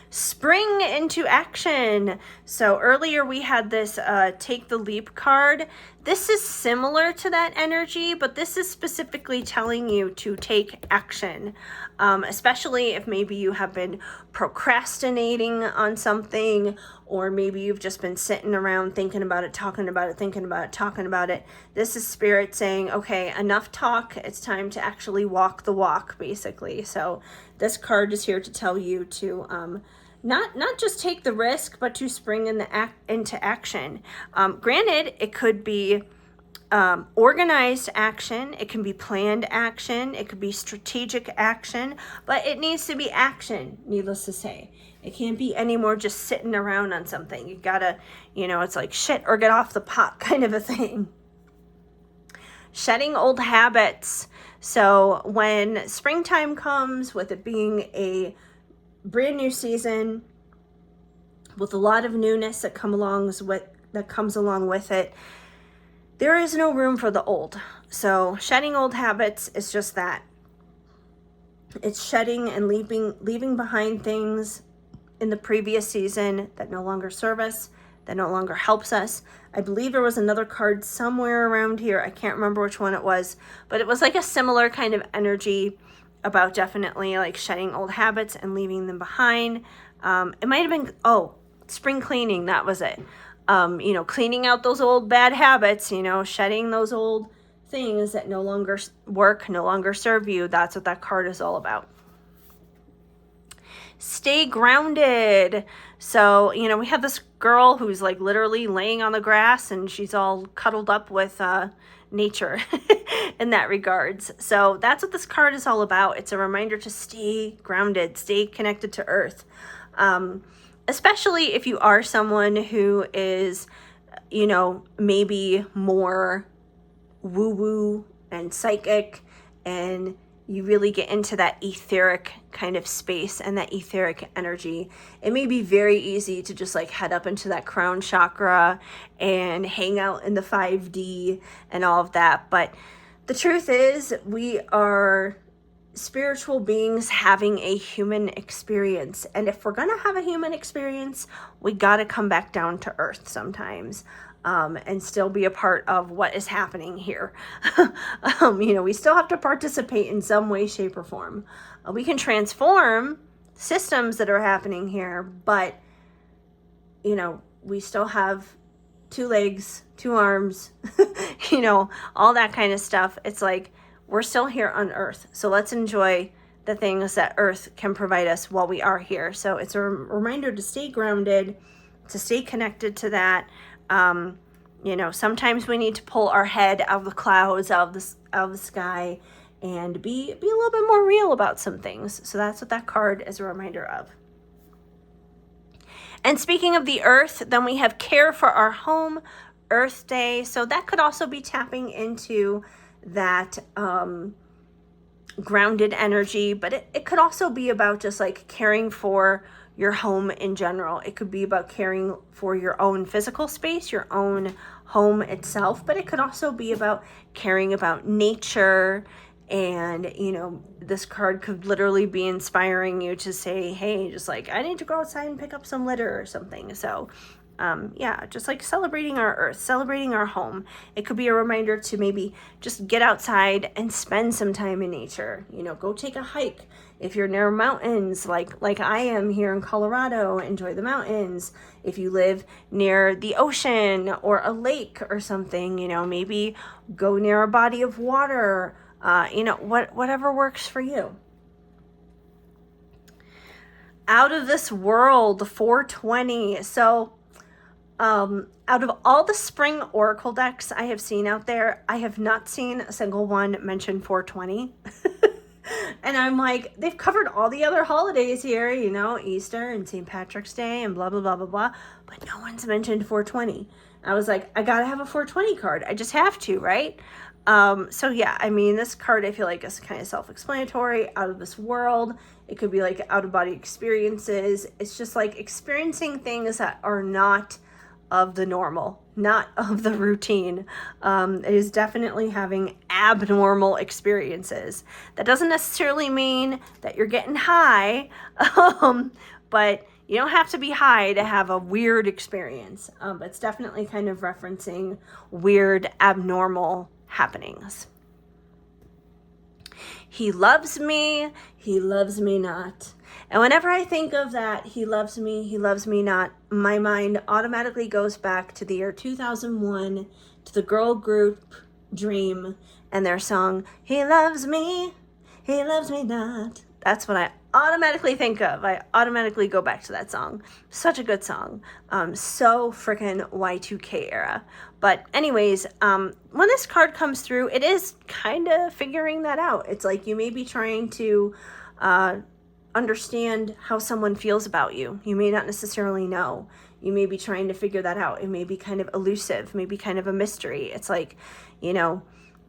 Spring into action. So earlier we had this take the leap card. This is similar to that energy, but this is specifically telling you to take action, especially if maybe you have been procrastinating on something, or maybe you've just been sitting around thinking about it, talking about it, thinking about it, talking about it. This is spirit saying, okay, enough talk. It's time to actually walk the walk, basically. So this card is here to tell you to not just take the risk, but to spring into action. Granted, it could be organized action, it can be planned action, it could be strategic action, but it needs to be action, needless to say. It can't be any more just sitting around on something. You gotta, it's like shit or get off the pot kind of a thing. Shedding old habits. So when springtime comes, with it being a brand new season with a lot of newness that comes along with it, there is no room for the old. So shedding old habits is just that. It's shedding and leaving behind things in the previous season that no longer serve us, that no longer helps us. I believe there was another card somewhere around here. I can't remember which one it was, but it was like a similar kind of energy about definitely like shedding old habits and leaving them behind. It might have been, spring cleaning, that was it. Cleaning out those old bad habits, shedding those old things that no longer work, no longer serve you. That's what that card is all about. Stay grounded. So, we have this girl who's like literally laying on the grass and she's all cuddled up with nature in that regards. So that's what this card is all about. It's a reminder to stay grounded, stay connected to earth. Especially if you are someone who is, maybe more woo-woo and psychic and you really get into that etheric kind of space and that etheric energy. It may be very easy to just like head up into that crown chakra and hang out in the 5D and all of that. But the truth is, we are spiritual beings having a human experience. And if we're going to have a human experience, we got to come back down to earth sometimes. And still be a part of what is happening here. We still have to participate in some way, shape, or form. We can transform systems that are happening here, but, we still have 2 legs, 2 arms, all that kind of stuff. It's like, we're still here on Earth. So let's enjoy the things that Earth can provide us while we are here. So it's a reminder to stay grounded, to stay connected to that. Sometimes we need to pull our head out of the clouds, out of the sky, and be a little bit more real about some things. So that's what that card is a reminder of. And speaking of the earth, then we have care for our home, Earth Day. So that could also be tapping into that grounded energy, but it could also be about just like caring for your home in general. It could be about caring for your own physical space, your own home itself, but it could also be about caring about nature. And, this card could literally be inspiring you to say, hey, just like, I need to go outside and pick up some litter or something. So, just like celebrating our earth, celebrating our home. It could be a reminder to maybe just get outside and spend some time in nature. Go take a hike. If you're near mountains, like I am here in Colorado, enjoy the mountains. If you live near the ocean or a lake or something, maybe go near a body of water, whatever works for you. Out of this world, 420. So, out of all the spring oracle decks I have seen out there, I have not seen a single one mention 420. And I'm like, they've covered all the other holidays here, Easter and St. Patrick's Day and blah, blah, blah, blah, blah. But no one's mentioned 420. I was like, I got to have a 420 card. I just have to, right? This card I feel like is kind of self-explanatory, out of this world. It could be like out-of-body experiences. It's just like experiencing things that are not of the normal, not of the routine. It is definitely having abnormal experiences. That doesn't necessarily mean that you're getting high, but you don't have to be high to have a weird experience. But it's definitely kind of referencing weird, abnormal happenings. He loves me not. And whenever I think of that, he loves me not, my mind automatically goes back to the year 2001, to the girl group Dream and their song, he loves me not. That's what I automatically think of. I automatically go back to that song. Such a good song. So freaking Y2K era. But anyways, when this card comes through, it is kind of figuring that out. It's like you may be trying to understand how someone feels about you. You may not necessarily know. You may be trying to figure that out. It may be kind of elusive, maybe kind of a mystery. It's like,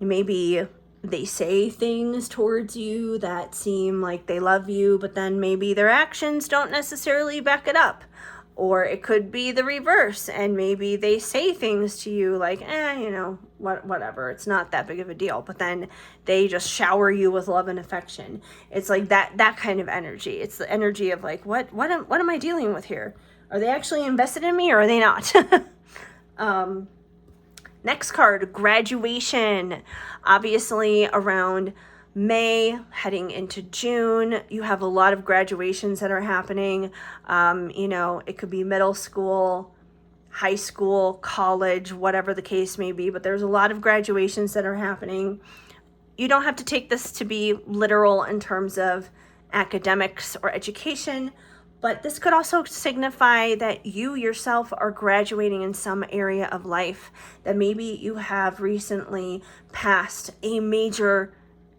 maybe they say things towards you that seem like they love you, but then maybe their actions don't necessarily back it up. Or it could be the reverse, and maybe they say things to you like, whatever, it's not that big of a deal. But then they just shower you with love and affection. It's like that kind of energy. It's the energy of like, what am I dealing with here? Are they actually invested in me or are they not? Next card, graduation. Obviously around May, heading into June, you have a lot of graduations that are happening. It could be middle school, high school, college, whatever the case may be, but there's a lot of graduations that are happening. You don't have to take this to be literal in terms of academics or education, but this could also signify that you yourself are graduating in some area of life, that maybe you have recently passed a major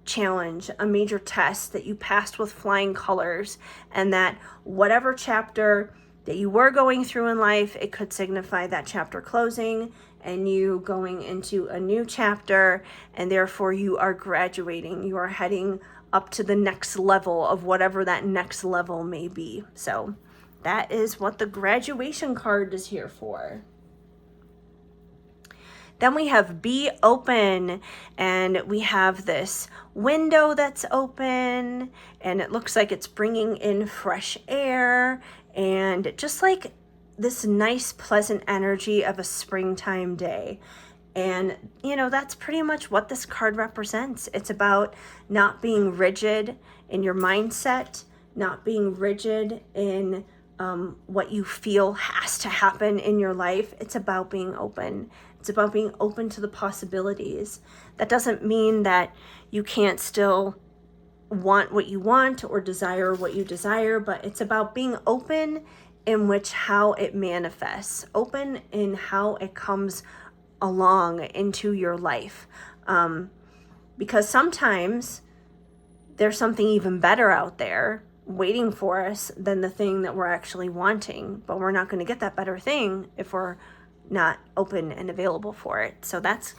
challenge, a major test that you passed with flying colors, and that whatever chapter that you were going through in life, it could signify that chapter closing and you going into a new chapter, and therefore you are graduating. You are heading up to the next level of whatever that next level may be. So that is what the graduation card is here for. Then we have be open, and we have this window that's open, and it looks like it's bringing in fresh air and just like this nice pleasant energy of a springtime day. And that's pretty much what this card represents. It's about not being rigid in your mindset, not being rigid in what you feel has to happen in your life. It's about being open. It's about being open to the possibilities. That doesn't mean that you can't still want what you want or desire what you desire, but it's about being open in which how it manifests, open in how it comes along into your life. Because sometimes there's something even better out there waiting for us than the thing that we're actually wanting, but we're not going to get that better thing if we're not open and available for it. So that's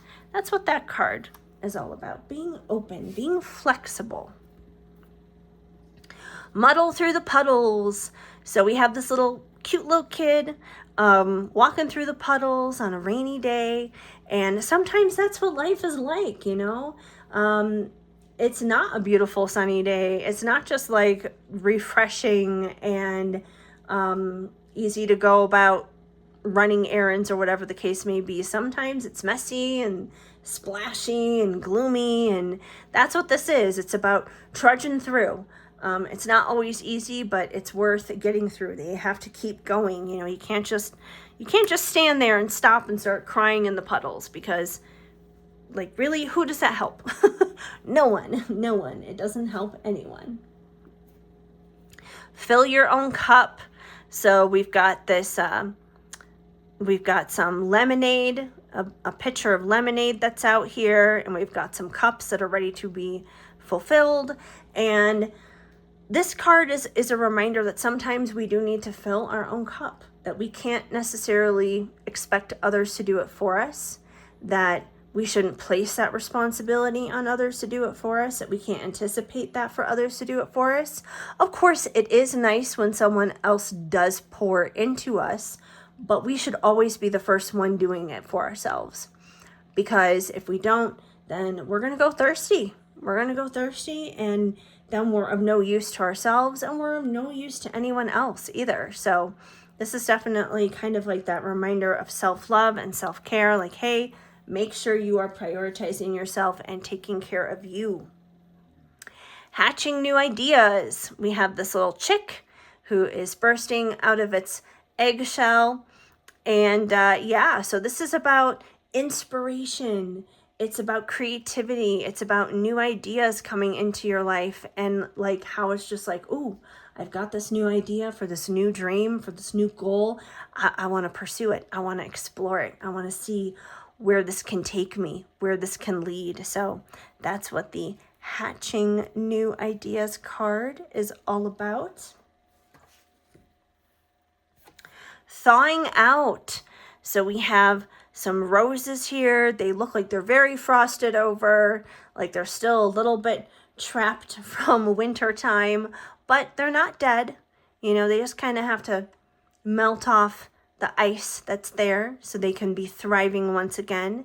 what that card is all about. Being open, being flexible. Muddle through the puddles. So we have this cute little kid walking through the puddles on a rainy day, and sometimes that's what life is like. It's not a beautiful sunny day. It's not just like refreshing and easy to go about running errands or whatever the case may be. Sometimes it's messy and splashy and gloomy, and that's what this is. It's about trudging through. It's not always easy, but it's worth getting through. They have to keep going. You can't just stand there and stop and start crying in the puddles, because really, who does that help? No one. It doesn't help anyone. Fill your own cup. So we've got this, we've got some lemonade, a pitcher of lemonade that's out here, and we've got some cups that are ready to be fulfilled. And this card is a reminder that sometimes we do need to fill our own cup, that we can't necessarily expect others to do it for us, that we shouldn't place that responsibility on others to do it for us, that we can't anticipate that for others to do it for us. Of course, it is nice when someone else does pour into us, but we should always be the first one doing it for ourselves. Because if we don't, then we're going to go thirsty. And then we're of no use to ourselves, and we're of no use to anyone else either. So this is definitely kind of like that reminder of self-love and self-care. Like, hey, make sure you are prioritizing yourself and taking care of you. Hatching new ideas. We have this little chick who is bursting out of its eggshell. And so this is about inspiration. It's about creativity. It's about new ideas coming into your life, and how it's just ooh, I've got this new idea for this new dream, for this new goal. I want to pursue it. I want to explore it. I want to see where this can take me, where this can lead. So that's what the Hatching New Ideas card is all about. Thawing out. So we have some roses here. They look like they're very frosted over, like they're still a little bit trapped from winter time, but they're not dead. They just kind of have to melt off the ice that's there so they can be thriving once again.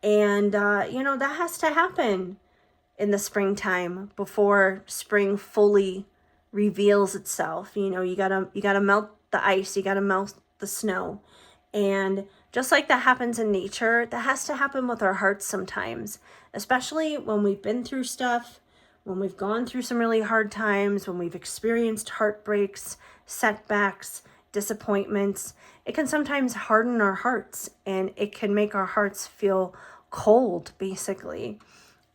And, that has to happen in the springtime before spring fully reveals itself. You gotta melt the ice, you gotta melt the snow. And just like that happens in nature, that has to happen with our hearts sometimes, especially when we've been through stuff, when we've gone through some really hard times, when we've experienced heartbreaks, setbacks, disappointments. It can sometimes harden our hearts, and it can make our hearts feel cold, basically.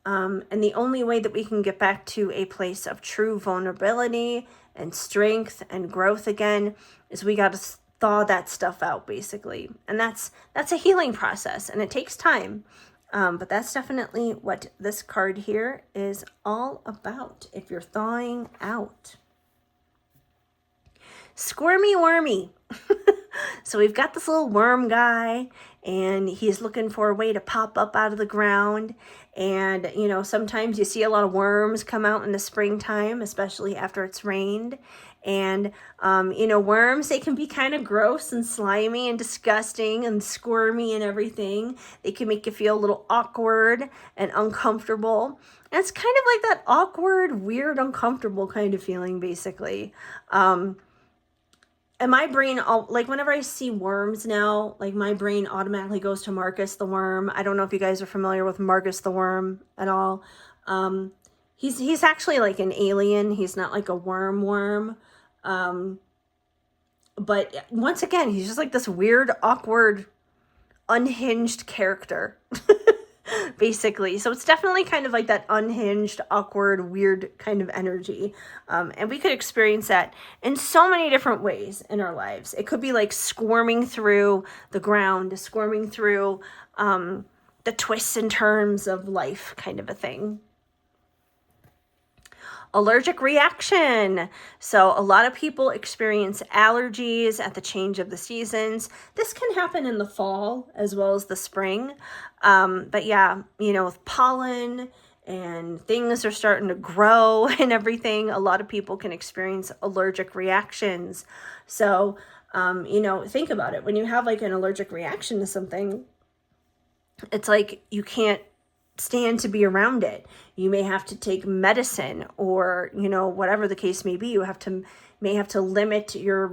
And the only way that we can get back to a place of true vulnerability and strength and growth again is we got to thaw that stuff out, basically. And that's a healing process, and it takes time. But that's definitely what this card here is all about, if you're thawing out. Squirmy wormy. So we've got this little worm guy, and he's looking for a way to pop up out of the ground. And, you know, sometimes you see a lot of worms come out in the springtime, especially after it's rained. And, you know, worms, they can be kind of gross and slimy and disgusting and squirmy and everything. They can make you feel a little awkward and uncomfortable. And it's kind of like that awkward, weird, uncomfortable kind of feeling, basically. And my brain, like whenever I see worms now, like my brain automatically goes to Marcus the Worm. I don't know if you guys are familiar with Marcus the Worm at all. He's actually like an alien. He's not like a worm. But once again, he's just like this weird, awkward, unhinged character. Basically. So it's definitely kind of like that unhinged, awkward, weird kind of energy. And we could experience that in so many different ways in our lives. It could be like squirming through the ground, squirming through the twists and turns of life kind of a thing. Allergic reaction. So a lot of people experience allergies at the change of the seasons. This can happen in the fall as well as the spring. But yeah, you know, with pollen and things are starting to grow and everything, a lot of people can experience allergic reactions. So, you know, think about it. When you have like an allergic reaction to something, it's like you can't stand to be around it. You may have to take medicine, or, you know, whatever the case may be, you may have to limit your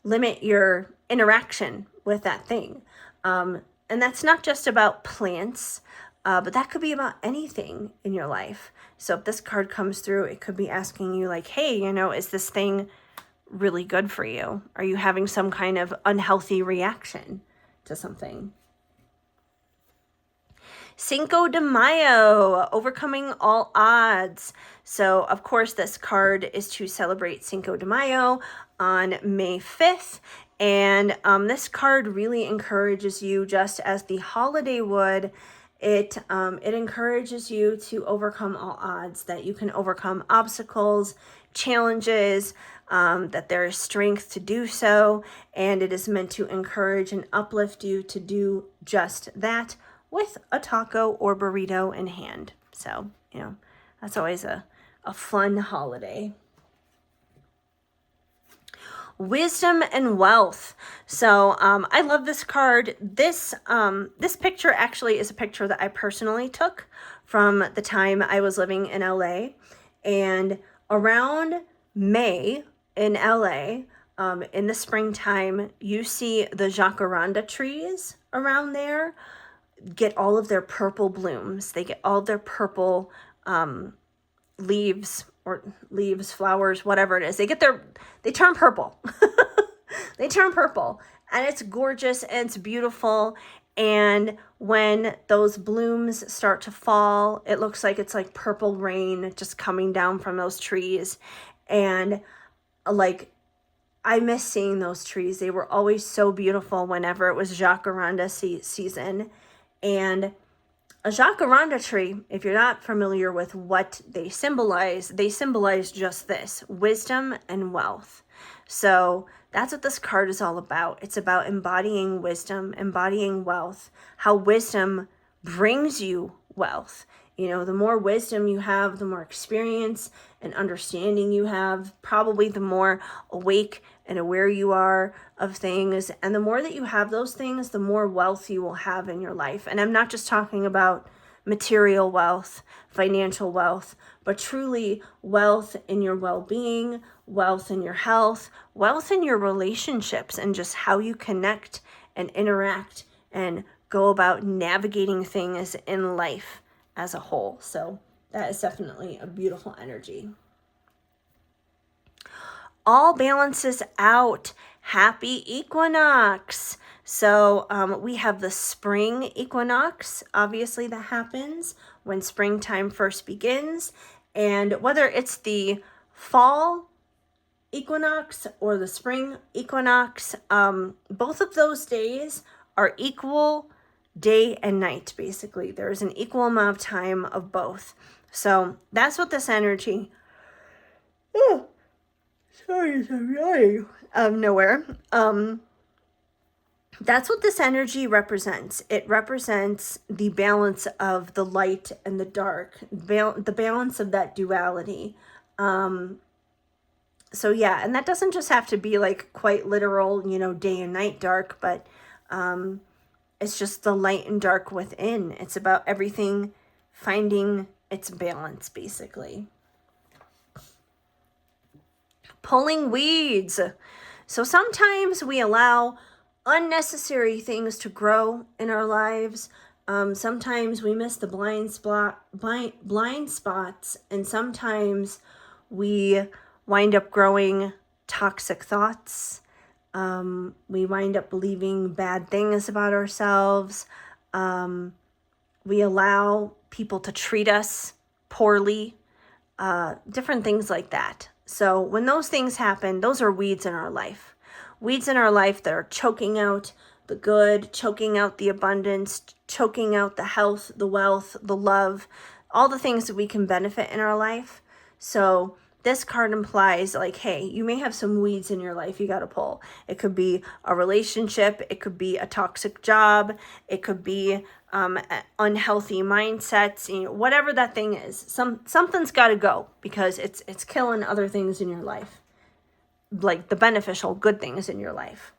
limit your interaction with that thing. And that's not just about plants, but that could be about anything in your life. So if this card comes through, it could be asking you like, hey, you know, is this thing really good for you? Are you having some kind of unhealthy reaction to something? Cinco de Mayo, overcoming all odds. So, of course, this card is to celebrate Cinco de Mayo on May 5th. And this card really encourages you, just as the holiday would. It encourages you to overcome all odds, that you can overcome obstacles, challenges, that there is strength to do so. And it is meant to encourage and uplift you to do just that, with a taco or burrito in hand. So, you know, that's always a fun holiday. Wisdom and wealth. So I love this card. This picture actually is a picture that I personally took from the time I was living in LA. And around May in LA, in the springtime, you see the jacaranda trees around there get all of their purple blooms. They get all their purple leaves, flowers, whatever it is. They turn purple. They turn purple, and it's gorgeous and it's beautiful. And when those blooms start to fall, it looks like it's like purple rain just coming down from those trees. And like, I miss seeing those trees. They were always so beautiful whenever it was jacaranda season. And a jacaranda tree, if you're not familiar with what they symbolize just this: wisdom and wealth. So that's what this card is all about. It's about embodying wisdom, embodying wealth, how wisdom brings you wealth. You know, the more wisdom you have, the more experience and understanding you have, probably the more awake and aware you are of things. And the more that you have those things, the more wealth you will have in your life. And I'm not just talking about material wealth, financial wealth, but truly wealth in your well-being, wealth in your health, wealth in your relationships, and just how you connect and interact and go about navigating things in life as a whole. So that is definitely a beautiful energy. All balances out. Happy equinox. So we have the spring equinox, obviously, that happens when springtime first begins. And whether it's the fall equinox or the spring equinox, both of those days are equal day and night, basically. There's an equal amount of time of both. So that's what this energy, Sorry, sorry. Nowhere. That's what this energy represents. It represents the balance of the light and the dark, the balance of that duality. So yeah, and that doesn't just have to be like quite literal, you know, day and night dark, but it's just the light and dark within. It's about everything finding its balance, basically. Pulling weeds. So sometimes we allow unnecessary things to grow in our lives. Sometimes we miss the blind spots, and sometimes we wind up growing toxic thoughts. We wind up believing bad things about ourselves. We allow people to treat us poorly, different things like that. So when those things happen, those are weeds in our life. Weeds in our life that are choking out the good, choking out the abundance, choking out the health, the wealth, the love, all the things that we can benefit in our life. So this card implies like, hey, you may have some weeds in your life you got to pull. It could be a relationship. It could be a toxic job. It could be unhealthy mindsets, you know, whatever that thing is. Something's got to go because it's killing other things in your life, like the beneficial, good things in your life.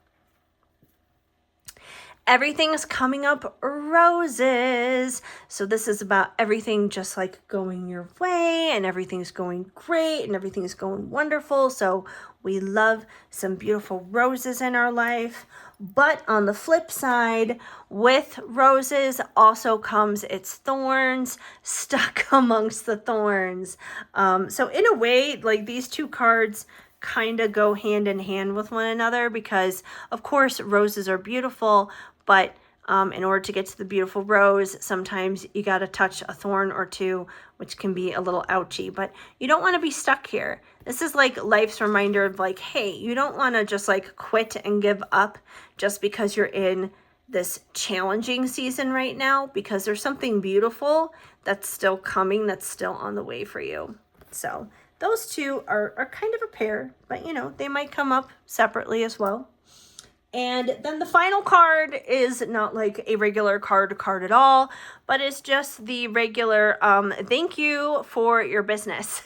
Everything's coming up roses. So this is about everything just like going your way, and everything's going great, and everything's going wonderful. So we love some beautiful roses in our life. But on the flip side, with roses also comes its thorns, stuck amongst the thorns. So in a way, like these two cards kind of go hand in hand with one another, because of course roses are beautiful, but in order to get to the beautiful rose, sometimes you got to touch a thorn or two, which can be a little ouchy, but you don't want to be stuck here. This is like life's reminder of like, hey, you don't want to just like quit and give up just because you're in this challenging season right now, because there's something beautiful that's still coming, that's still on the way for you. So those two are kind of a pair, but you know, they might come up separately as well. And then the final card is not like a regular card at all, but it's just the regular thank you for your business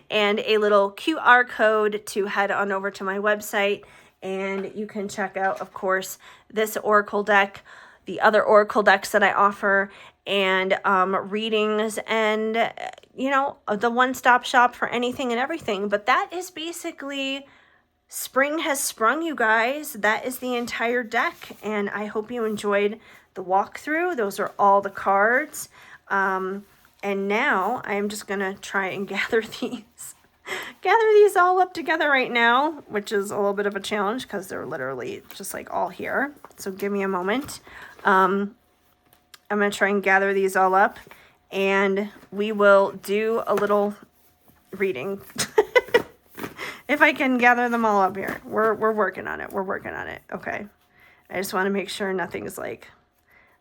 and a little QR code to head on over to my website. And you can check out, of course, this Oracle deck, the other Oracle decks that I offer, and readings, and, you know, the one-stop shop for anything and everything. But that is basically Spring Has Sprung, you guys. That is the entire deck, and I hope you enjoyed the walkthrough. Those are all the cards. And now I'm just going to try and gather these all up together right now, which is a little bit of a challenge because they're literally just like all here. So give me a moment. I'm going to try and gather these all up, and we will do a little reading. If I can gather them all up here. We're working on it. We're working on it. Okay. I just want to make sure nothing's like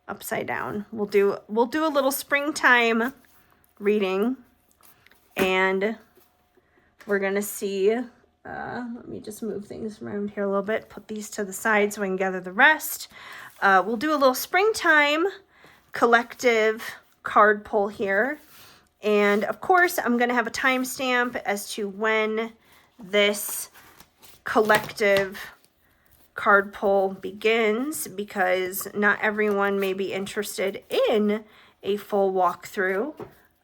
upside down. We'll do a little springtime reading, and we're going to see, let me just move things around here a little bit, put these to the side so I can gather the rest. We'll do a little springtime collective card pull here. And of course, I'm going to have a timestamp as to when this collective card pull begins, because not everyone may be interested in a full walkthrough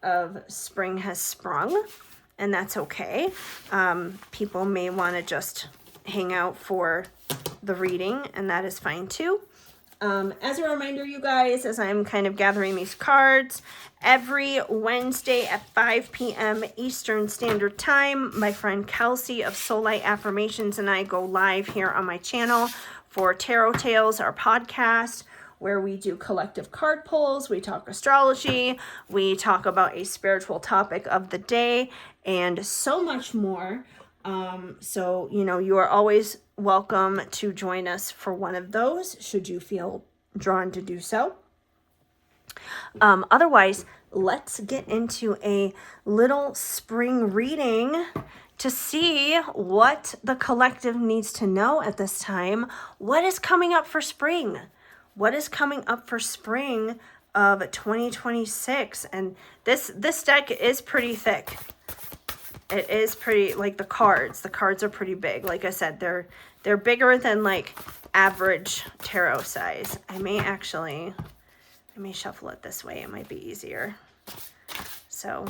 of Spring Has Sprung, and that's okay. People may want to just hang out for the reading, and that is fine too. As a reminder, you guys, as I'm kind of gathering these cards, every Wednesday at 5 p.m. Eastern Standard Time, my friend Kelsey of Soul Light Affirmations and I go live here on my channel for Tarot Tales, our podcast, where we do collective card pulls, we talk astrology, we talk about a spiritual topic of the day, and so much more. So, you know, you are always welcome to join us for one of those, should you feel drawn to do so. Otherwise, let's get into a little spring reading to see what the collective needs to know at this time. What is coming up for spring? What is coming up for spring of 2026? And this deck is pretty thick. It is pretty, like the cards are pretty big. Like I said, they're bigger than like average tarot size. I may shuffle it this way. It might be easier. So,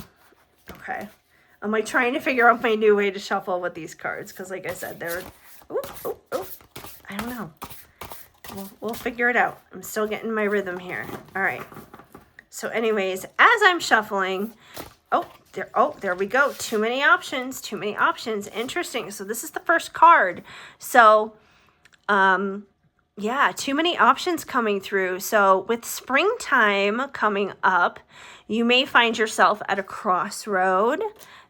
okay. I'm like trying to figure out my new way to shuffle with these cards. Because like I said, they're, I don't know. We'll figure it out. I'm still getting my rhythm here. All right. So anyways, as I'm shuffling, there we go. Too many options. Interesting. So this is the first card. So, yeah, too many options coming through. So with springtime coming up, you may find yourself at a crossroad.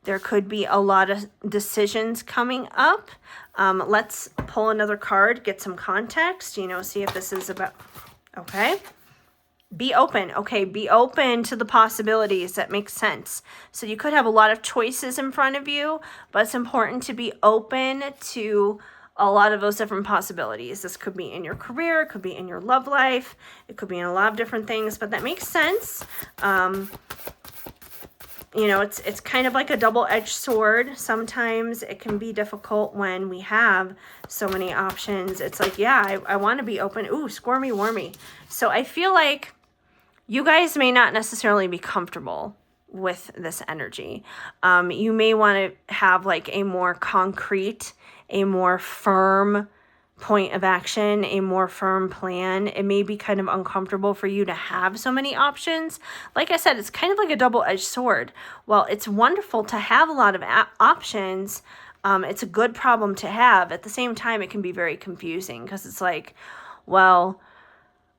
There could be a lot of decisions coming up. Let's pull another card, get some context, see if this is about, okay. Be open. Okay, be open to the possibilities. That makes sense. So you could have a lot of choices in front of you, but it's important to be open to a lot of those different possibilities. This could be in your career, it could be in your love life, it could be in a lot of different things, but that makes sense. It's kind of like a double-edged sword. Sometimes it can be difficult when we have so many options. It's like, yeah, I want to be open. Ooh, squirmy, wormy. So I feel like you guys may not necessarily be comfortable with this energy. You may want to have like a more concrete, a more firm point of action, a more firm plan. It may be kind of uncomfortable for you to have so many options. Like I said, it's kind of like a double-edged sword. While it's wonderful to have a lot of options, it's a good problem to have. At the same time, it can be very confusing because it's like, well,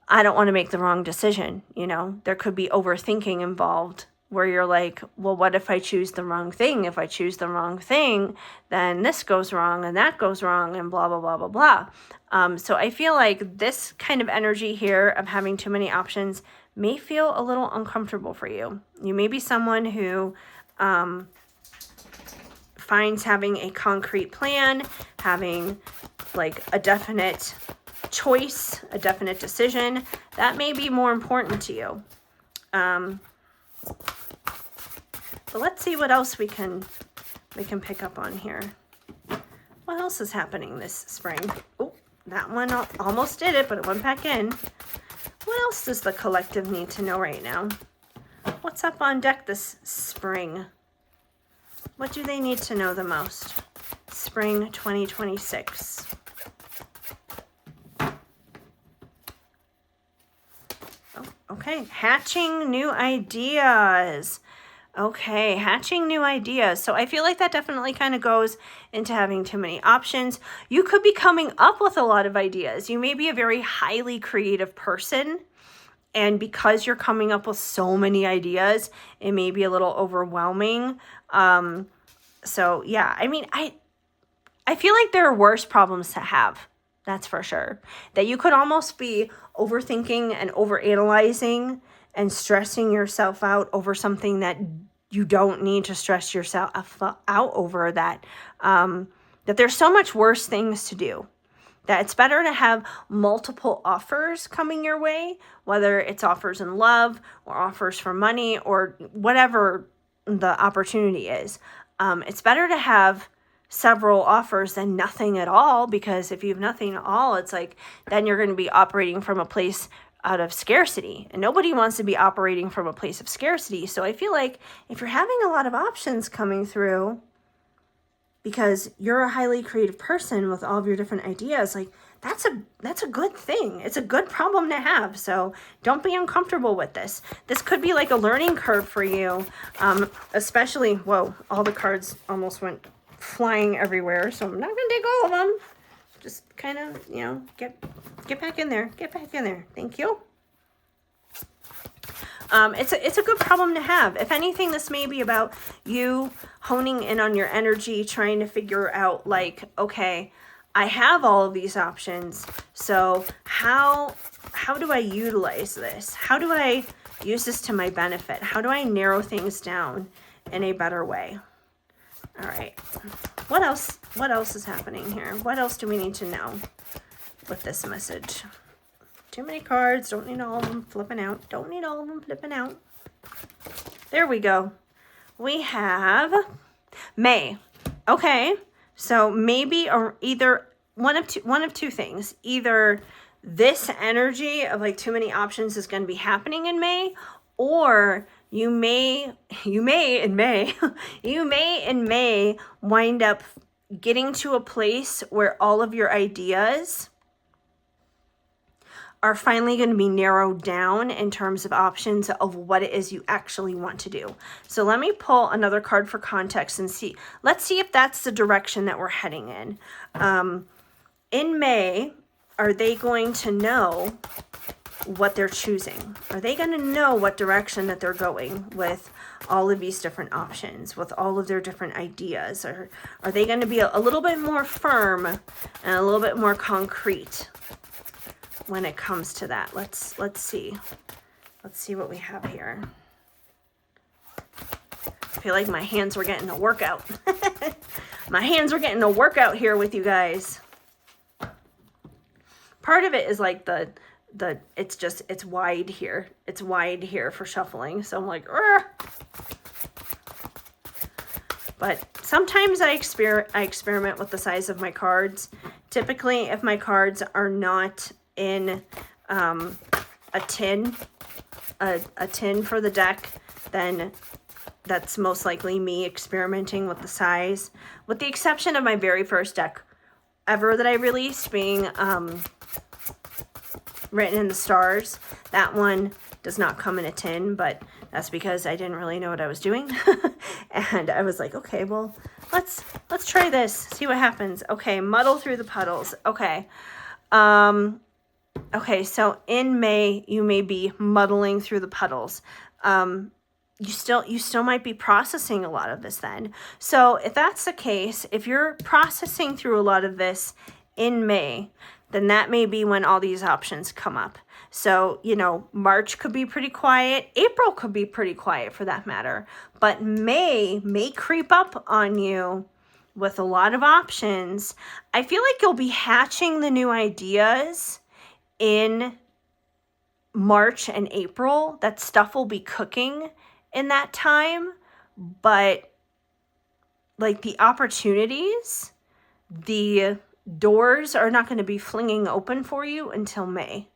I don't want to make the wrong decision. There could be overthinking involved where you're like, well, what if I choose the wrong thing? If I choose the wrong thing, then this goes wrong and that goes wrong and blah, blah, blah, blah, blah. So I feel like this kind of energy here of having too many options may feel a little uncomfortable for you. You may be someone who finds having a concrete plan, having like a definite choice, a definite decision, that may be more important to you. But let's see what else we can pick up on here. What else is happening this spring? Oh, that one almost did it, but it went back in. What else does the collective need to know right now? What's up on deck this spring? What do they need to know the most? Spring 2026. Okay, hatching new ideas. Okay, hatching new ideas. So I feel like that definitely kind of goes into having too many options. You could be coming up with a lot of ideas. You may be a very highly creative person, and because you're coming up with so many ideas, it may be a little overwhelming. So yeah, I mean, I feel like there are worse problems to have. That's for sure. That you could almost be overthinking and overanalyzing and stressing yourself out over something that you don't need to stress yourself out over, that there's so much worse things to do, that it's better to have multiple offers coming your way, whether it's offers in love or offers for money or whatever the opportunity is. It's better to have several offers than nothing at all, because if you have nothing at all, it's like then you're going to be operating from a place out of scarcity, and nobody wants to be operating from a place of scarcity. So I feel like if you're having a lot of options coming through because you're a highly creative person with all of your different ideas, like that's a good thing. It's a good problem to have. So don't be uncomfortable with this. This could be like a learning curve for you, especially, whoa, all the cards almost went flying everywhere, so I'm not gonna take all of them. Just kind of, get back in there. Get back in there. Thank you. It's a good problem to have. If anything, this may be about you honing in on your energy, trying to figure out like, okay, I have all of these options. So how do I utilize this? How do I use this to my benefit? How do I narrow things down in a better way? All right. What else is happening here? What else do we need to know with this message? Too many cards. Don't need all of them flipping out. Don't need all of them flipping out. There we go. We have May. Okay. So maybe or either one of two things. Either this energy of like too many options is going to be happening in May, or you may in May wind up getting to a place where all of your ideas are finally going to be narrowed down in terms of options of what it is you actually want to do. So let me pull another card for context and see. Let's see if that's the direction that we're heading in. In May, are they going to know what they're choosing? Are they going to know what direction that they're going with all of these different options, with all of their different ideas? Or are they going to be a little bit more firm and a little bit more concrete when it comes to that? Let's see. Let's see what we have here. I feel like my hands were getting a workout. My hands were getting a workout here with you guys. Part of it is like it's wide here. It's wide here for shuffling. So I'm like, Urgh! But sometimes I experiment with the size of my cards. Typically, if my cards are not in a tin for the deck, then that's most likely me experimenting with the size, with the exception of my very first deck ever that I released, being Written in the Stars. That one does not come in a tin, but that's because I didn't really know what I was doing. And I was like, okay, well, let's try this, see what happens. Okay, muddle through the puddles. Okay. Okay, so in May, you may be muddling through the puddles. You still might be processing a lot of this then. So if that's the case, if you're processing through a lot of this in May, then that may be when all these options come up. So, March could be pretty quiet. April could be pretty quiet for that matter. But May creep up on you with a lot of options. I feel like you'll be hatching the new ideas in March and April. That stuff will be cooking in that time. But like the opportunities, the doors are not going to be flinging open for you until May.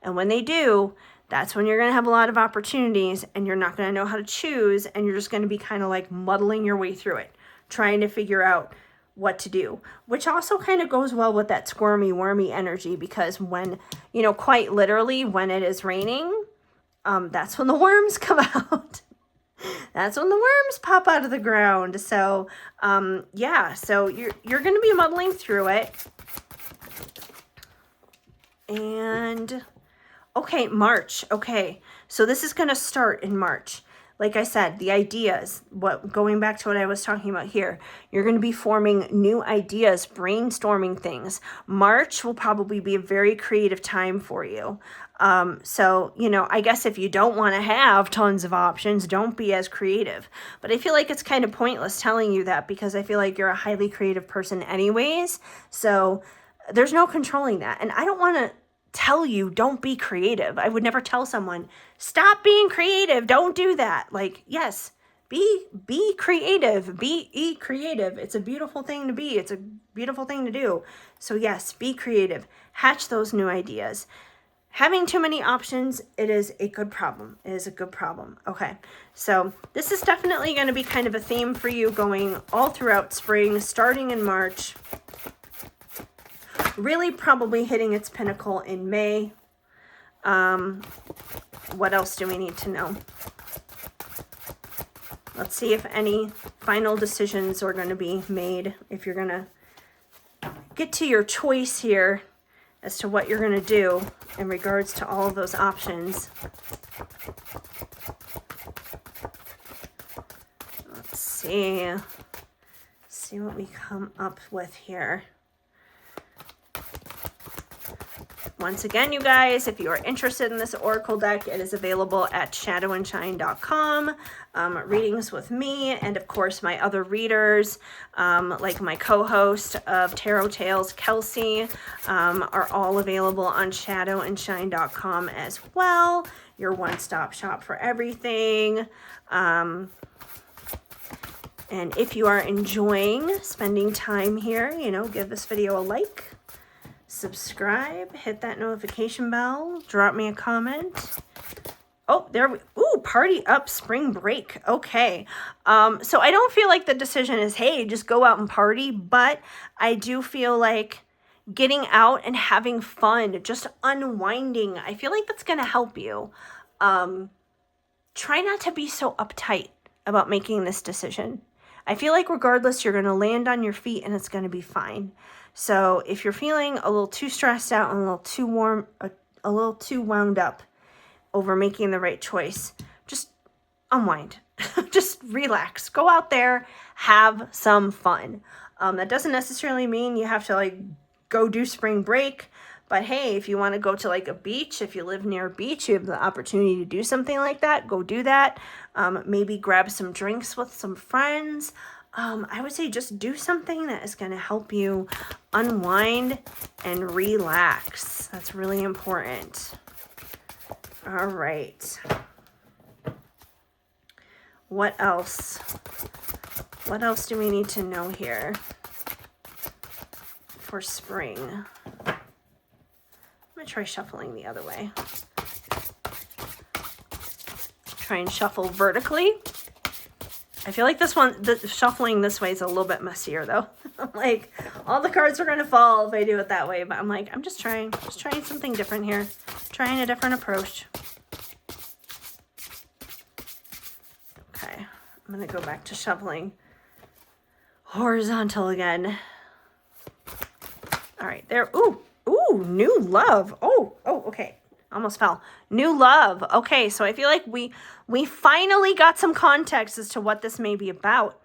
And when they do, that's when you're going to have a lot of opportunities and you're not going to know how to choose, and you're just going to be kind of like muddling your way through it, trying to figure out what to do, which also kind of goes well with that squirmy, wormy energy, because when, quite literally when it is raining, that's when the worms come out. That's when the worms pop out of the ground. So, yeah, so you're going to be muddling through it. And, okay, March. Okay, so this is going to start in March. Like I said, the ideas, going back to what I was talking about here, you're going to be forming new ideas, brainstorming things. March will probably be a very creative time for you. So, I guess if you don't want to have tons of options, don't be as creative. But I feel like it's kind of pointless telling you that, because I feel like you're a highly creative person anyways. So there's no controlling that. And I don't want to tell you don't be creative. I would never tell someone, stop being creative, don't do that. Like, yes, be creative, be creative. It's a beautiful thing to be. It's a beautiful thing to do. So yes, be creative. Hatch those new ideas. Having too many options, it is a good problem. It is a good problem. Okay, so this is definitely going to be kind of a theme for you going all throughout spring, starting in March. Really probably hitting its pinnacle in May. What else do we need to know? Let's see if any final decisions are going to be made. If you're going to get to your choice here as to what you're going to do in regards to all of those options. Let's see what we come up with here. once again, you guys, if you are interested in this oracle deck, it is available at shadowandshine.com. Readings with me and, of course, my other readers, like my co-host of Tarot Tales, Kelsey, are all available on shadowandshine.com as well. Your one-stop shop for everything. And if you are enjoying spending time here, you know, give this video a like. Subscribe, hit that notification bell, drop me a comment. Oh, there we, ooh, party up spring break. Okay. So I don't feel like the decision is, hey, just go out and party, but I do feel like getting out and having fun, just unwinding, I feel like that's going to help you. Try not to be so uptight about making this decision. I feel like regardless, you're going to land on your feet and it's going to be fine. So if you're feeling a little too stressed out and a little too warm, a little too wound up over making the right choice, just unwind. Just relax. Go out there, have some fun. That doesn't necessarily mean you have to like go do spring break. But hey, if you want to go to like a beach, if you live near a beach, you have the opportunity to do something like that, go do that. Maybe grab some drinks with some friends. I would say just do something that is going to help you unwind and relax. That's really important. All right. What else? What else do we need to know here for spring? I'm going to try shuffling the other way. Try and shuffle vertically. I feel like this one, the shuffling this way is a little bit messier though. Like all the cards are going to fall if I do it that way, but I'm like, I'm just trying something different here. Trying a different approach. Okay. I'm going to go back to shuffling horizontal again. All right, there. Ooh, new love. Oh, okay. Almost fell. New love. Okay, so I feel like we finally got some context as to what this may be about.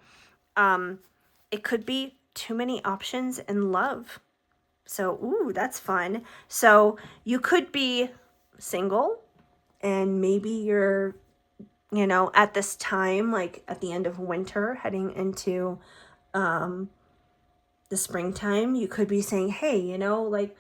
It could be too many options in love. So, ooh, that's fun. So you could be single and maybe you're, you know, at this time, like at the end of winter, heading into the springtime, you could be saying, hey, you know, like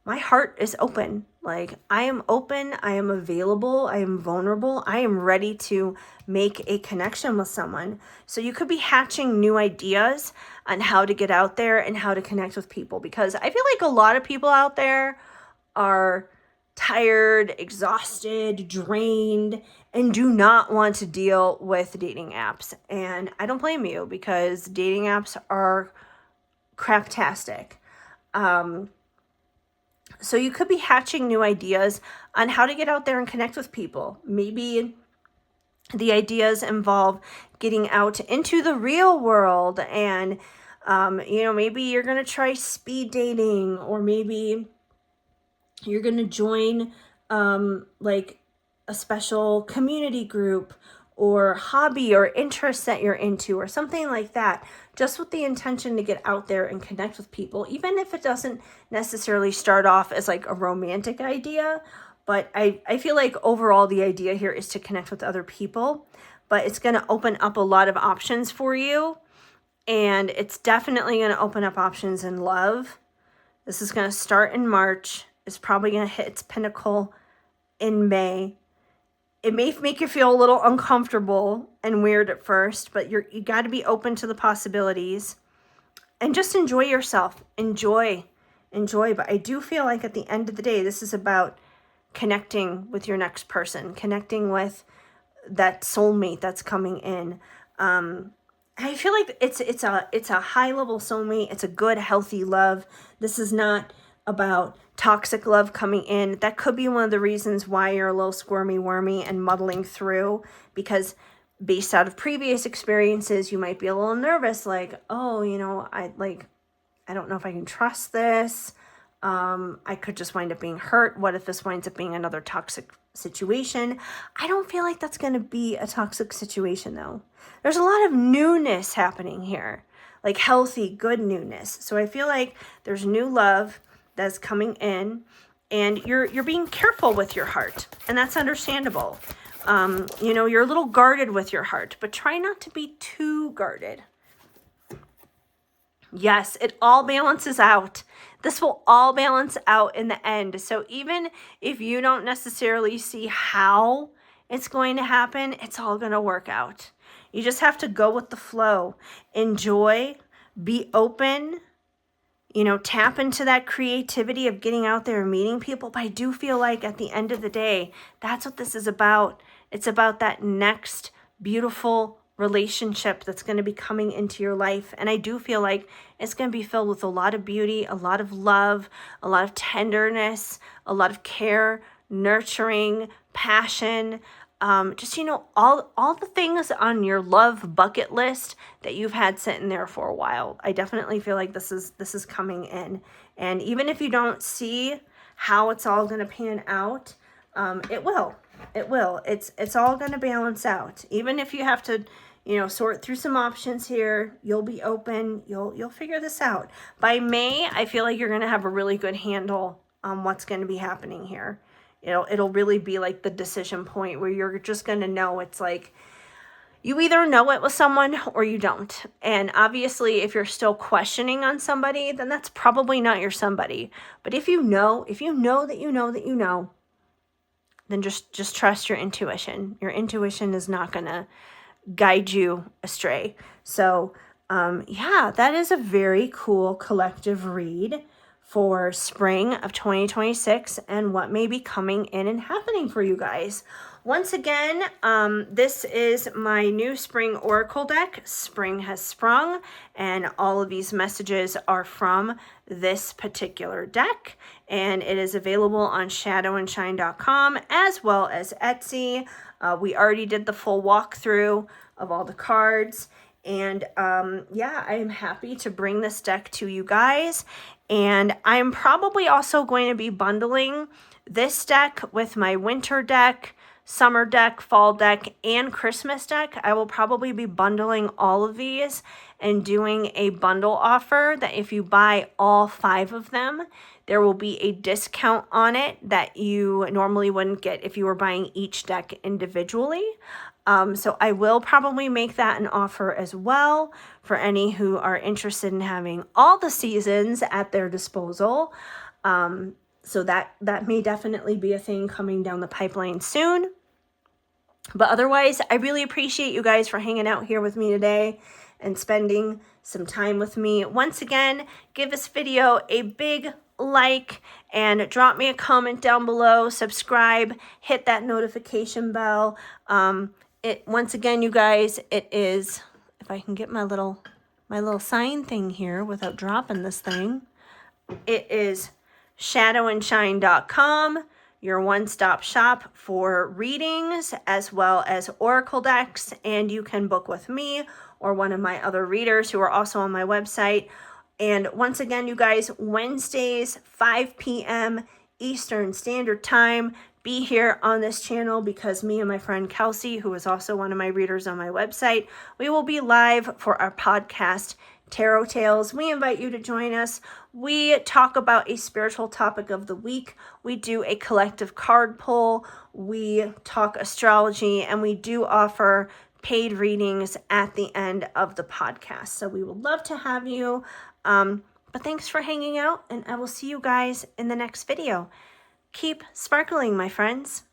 my heart is open. Like I am open, I am available, I am vulnerable, I am ready to make a connection with someone. So you could be hatching new ideas on how to get out there and how to connect with people, because I feel like a lot of people out there are tired, exhausted, drained, and do not want to deal with dating apps. And I don't blame you, because dating apps are craptastic. So you could be hatching new ideas on how to get out there and connect with people. Maybe the ideas involve getting out into the real world and, you know, maybe you're going to try speed dating, or maybe you're going to join like a special community group or hobby or interest that you're into or something like that, just with the intention to get out there and connect with people, even if it doesn't necessarily start off as like a romantic idea. But I feel like overall the idea here is to connect with other people, but it's going to open up a lot of options for you. And it's definitely going to open up options in love. This is going to start in March. It's probably going to hit its pinnacle in May. It may make you feel a little uncomfortable and weird at first, but you got to be open to the possibilities and just enjoy yourself. Enjoy. But I do feel like at the end of the day, this is about connecting with your next person, connecting with that soulmate that's coming in. I feel like it's a high level soulmate. It's a good, healthy love. This is not about toxic love coming in. That could be one of the reasons why you're a little squirmy wormy and muddling through, because based out of previous experiences, you might be a little nervous, like, oh, you know, I don't know if I can trust this. I could just wind up being hurt. What if this winds up being another toxic situation? I don't feel like that's going to be a toxic situation though. There's a lot of newness happening here, like healthy, good newness. So I feel like there's new love that's coming in, and you're being careful with your heart, and that's understandable. You know, you're a little guarded with your heart, but try not to be too guarded. Yes, it all balances out. This will all balance out in the end. So even if you don't necessarily see how it's going to happen, it's all going to work out. You just have to go with the flow. Enjoy, be open, you know, tap into that creativity of getting out there and meeting people. But I do feel like at the end of the day, that's what this is about. It's about that next beautiful relationship that's going to be coming into your life. And I do feel like it's going to be filled with a lot of beauty, a lot of love, a lot of tenderness, a lot of care, nurturing, passion, just, you know, all the things on your love bucket list that you've had sitting there for a while. I definitely feel like this is coming in. And even if you don't see how it's all going to pan out, it will. It will. It's all going to balance out. Even if you have to, you know, sort through some options here, you'll be open. You'll figure this out. By May, I feel like you're going to have a really good handle on what's going to be happening here. It'll really be like the decision point where you're just going to know. It's like you either know it with someone or you don't. And obviously, if you're still questioning on somebody, then that's probably not your somebody. But if you know that you know, then just trust your intuition. Your intuition is not going to guide you astray. So, yeah, that is a very cool collective read for spring of 2026 and what may be coming in and happening for you guys. Once again, this is my new spring oracle deck. Spring has sprung, and all of these messages are from this particular deck, and it is available on shadowandshine.com as well as Etsy. We already did the full walkthrough of all the cards, and yeah, I am happy to bring this deck to you guys. And I'm probably also going to be bundling this deck with my winter deck, summer deck, fall deck, and Christmas deck. I will probably be bundling all of these and doing a bundle offer that if you buy all 5 of them, there will be a discount on it that you normally wouldn't get if you were buying each deck individually. So I will probably make that an offer as well for any who are interested in having all the seasons at their disposal. So that may definitely be a thing coming down the pipeline soon. But otherwise, I really appreciate you guys for hanging out here with me today and spending some time with me. Once again, give this video a big like and drop me a comment down below. Subscribe, hit that notification bell. Once again, you guys, it is, if I can get my little sign thing here without dropping this thing, it is shadowandshine.com, your one-stop shop for readings as well as oracle decks, and you can book with me or one of my other readers who are also on my website. And once again, you guys, Wednesdays, 5 p.m. Eastern Standard Time, be here on this channel because me and my friend Kelsey, who is also one of my readers on my website, we will be live for our podcast, Tarot Tales. We invite you to join us. We talk about a spiritual topic of the week. We do a collective card pull. We talk astrology, and we do offer paid readings at the end of the podcast. So we would love to have you. But thanks for hanging out, and I will see you guys in the next video. Keep sparkling, my friends.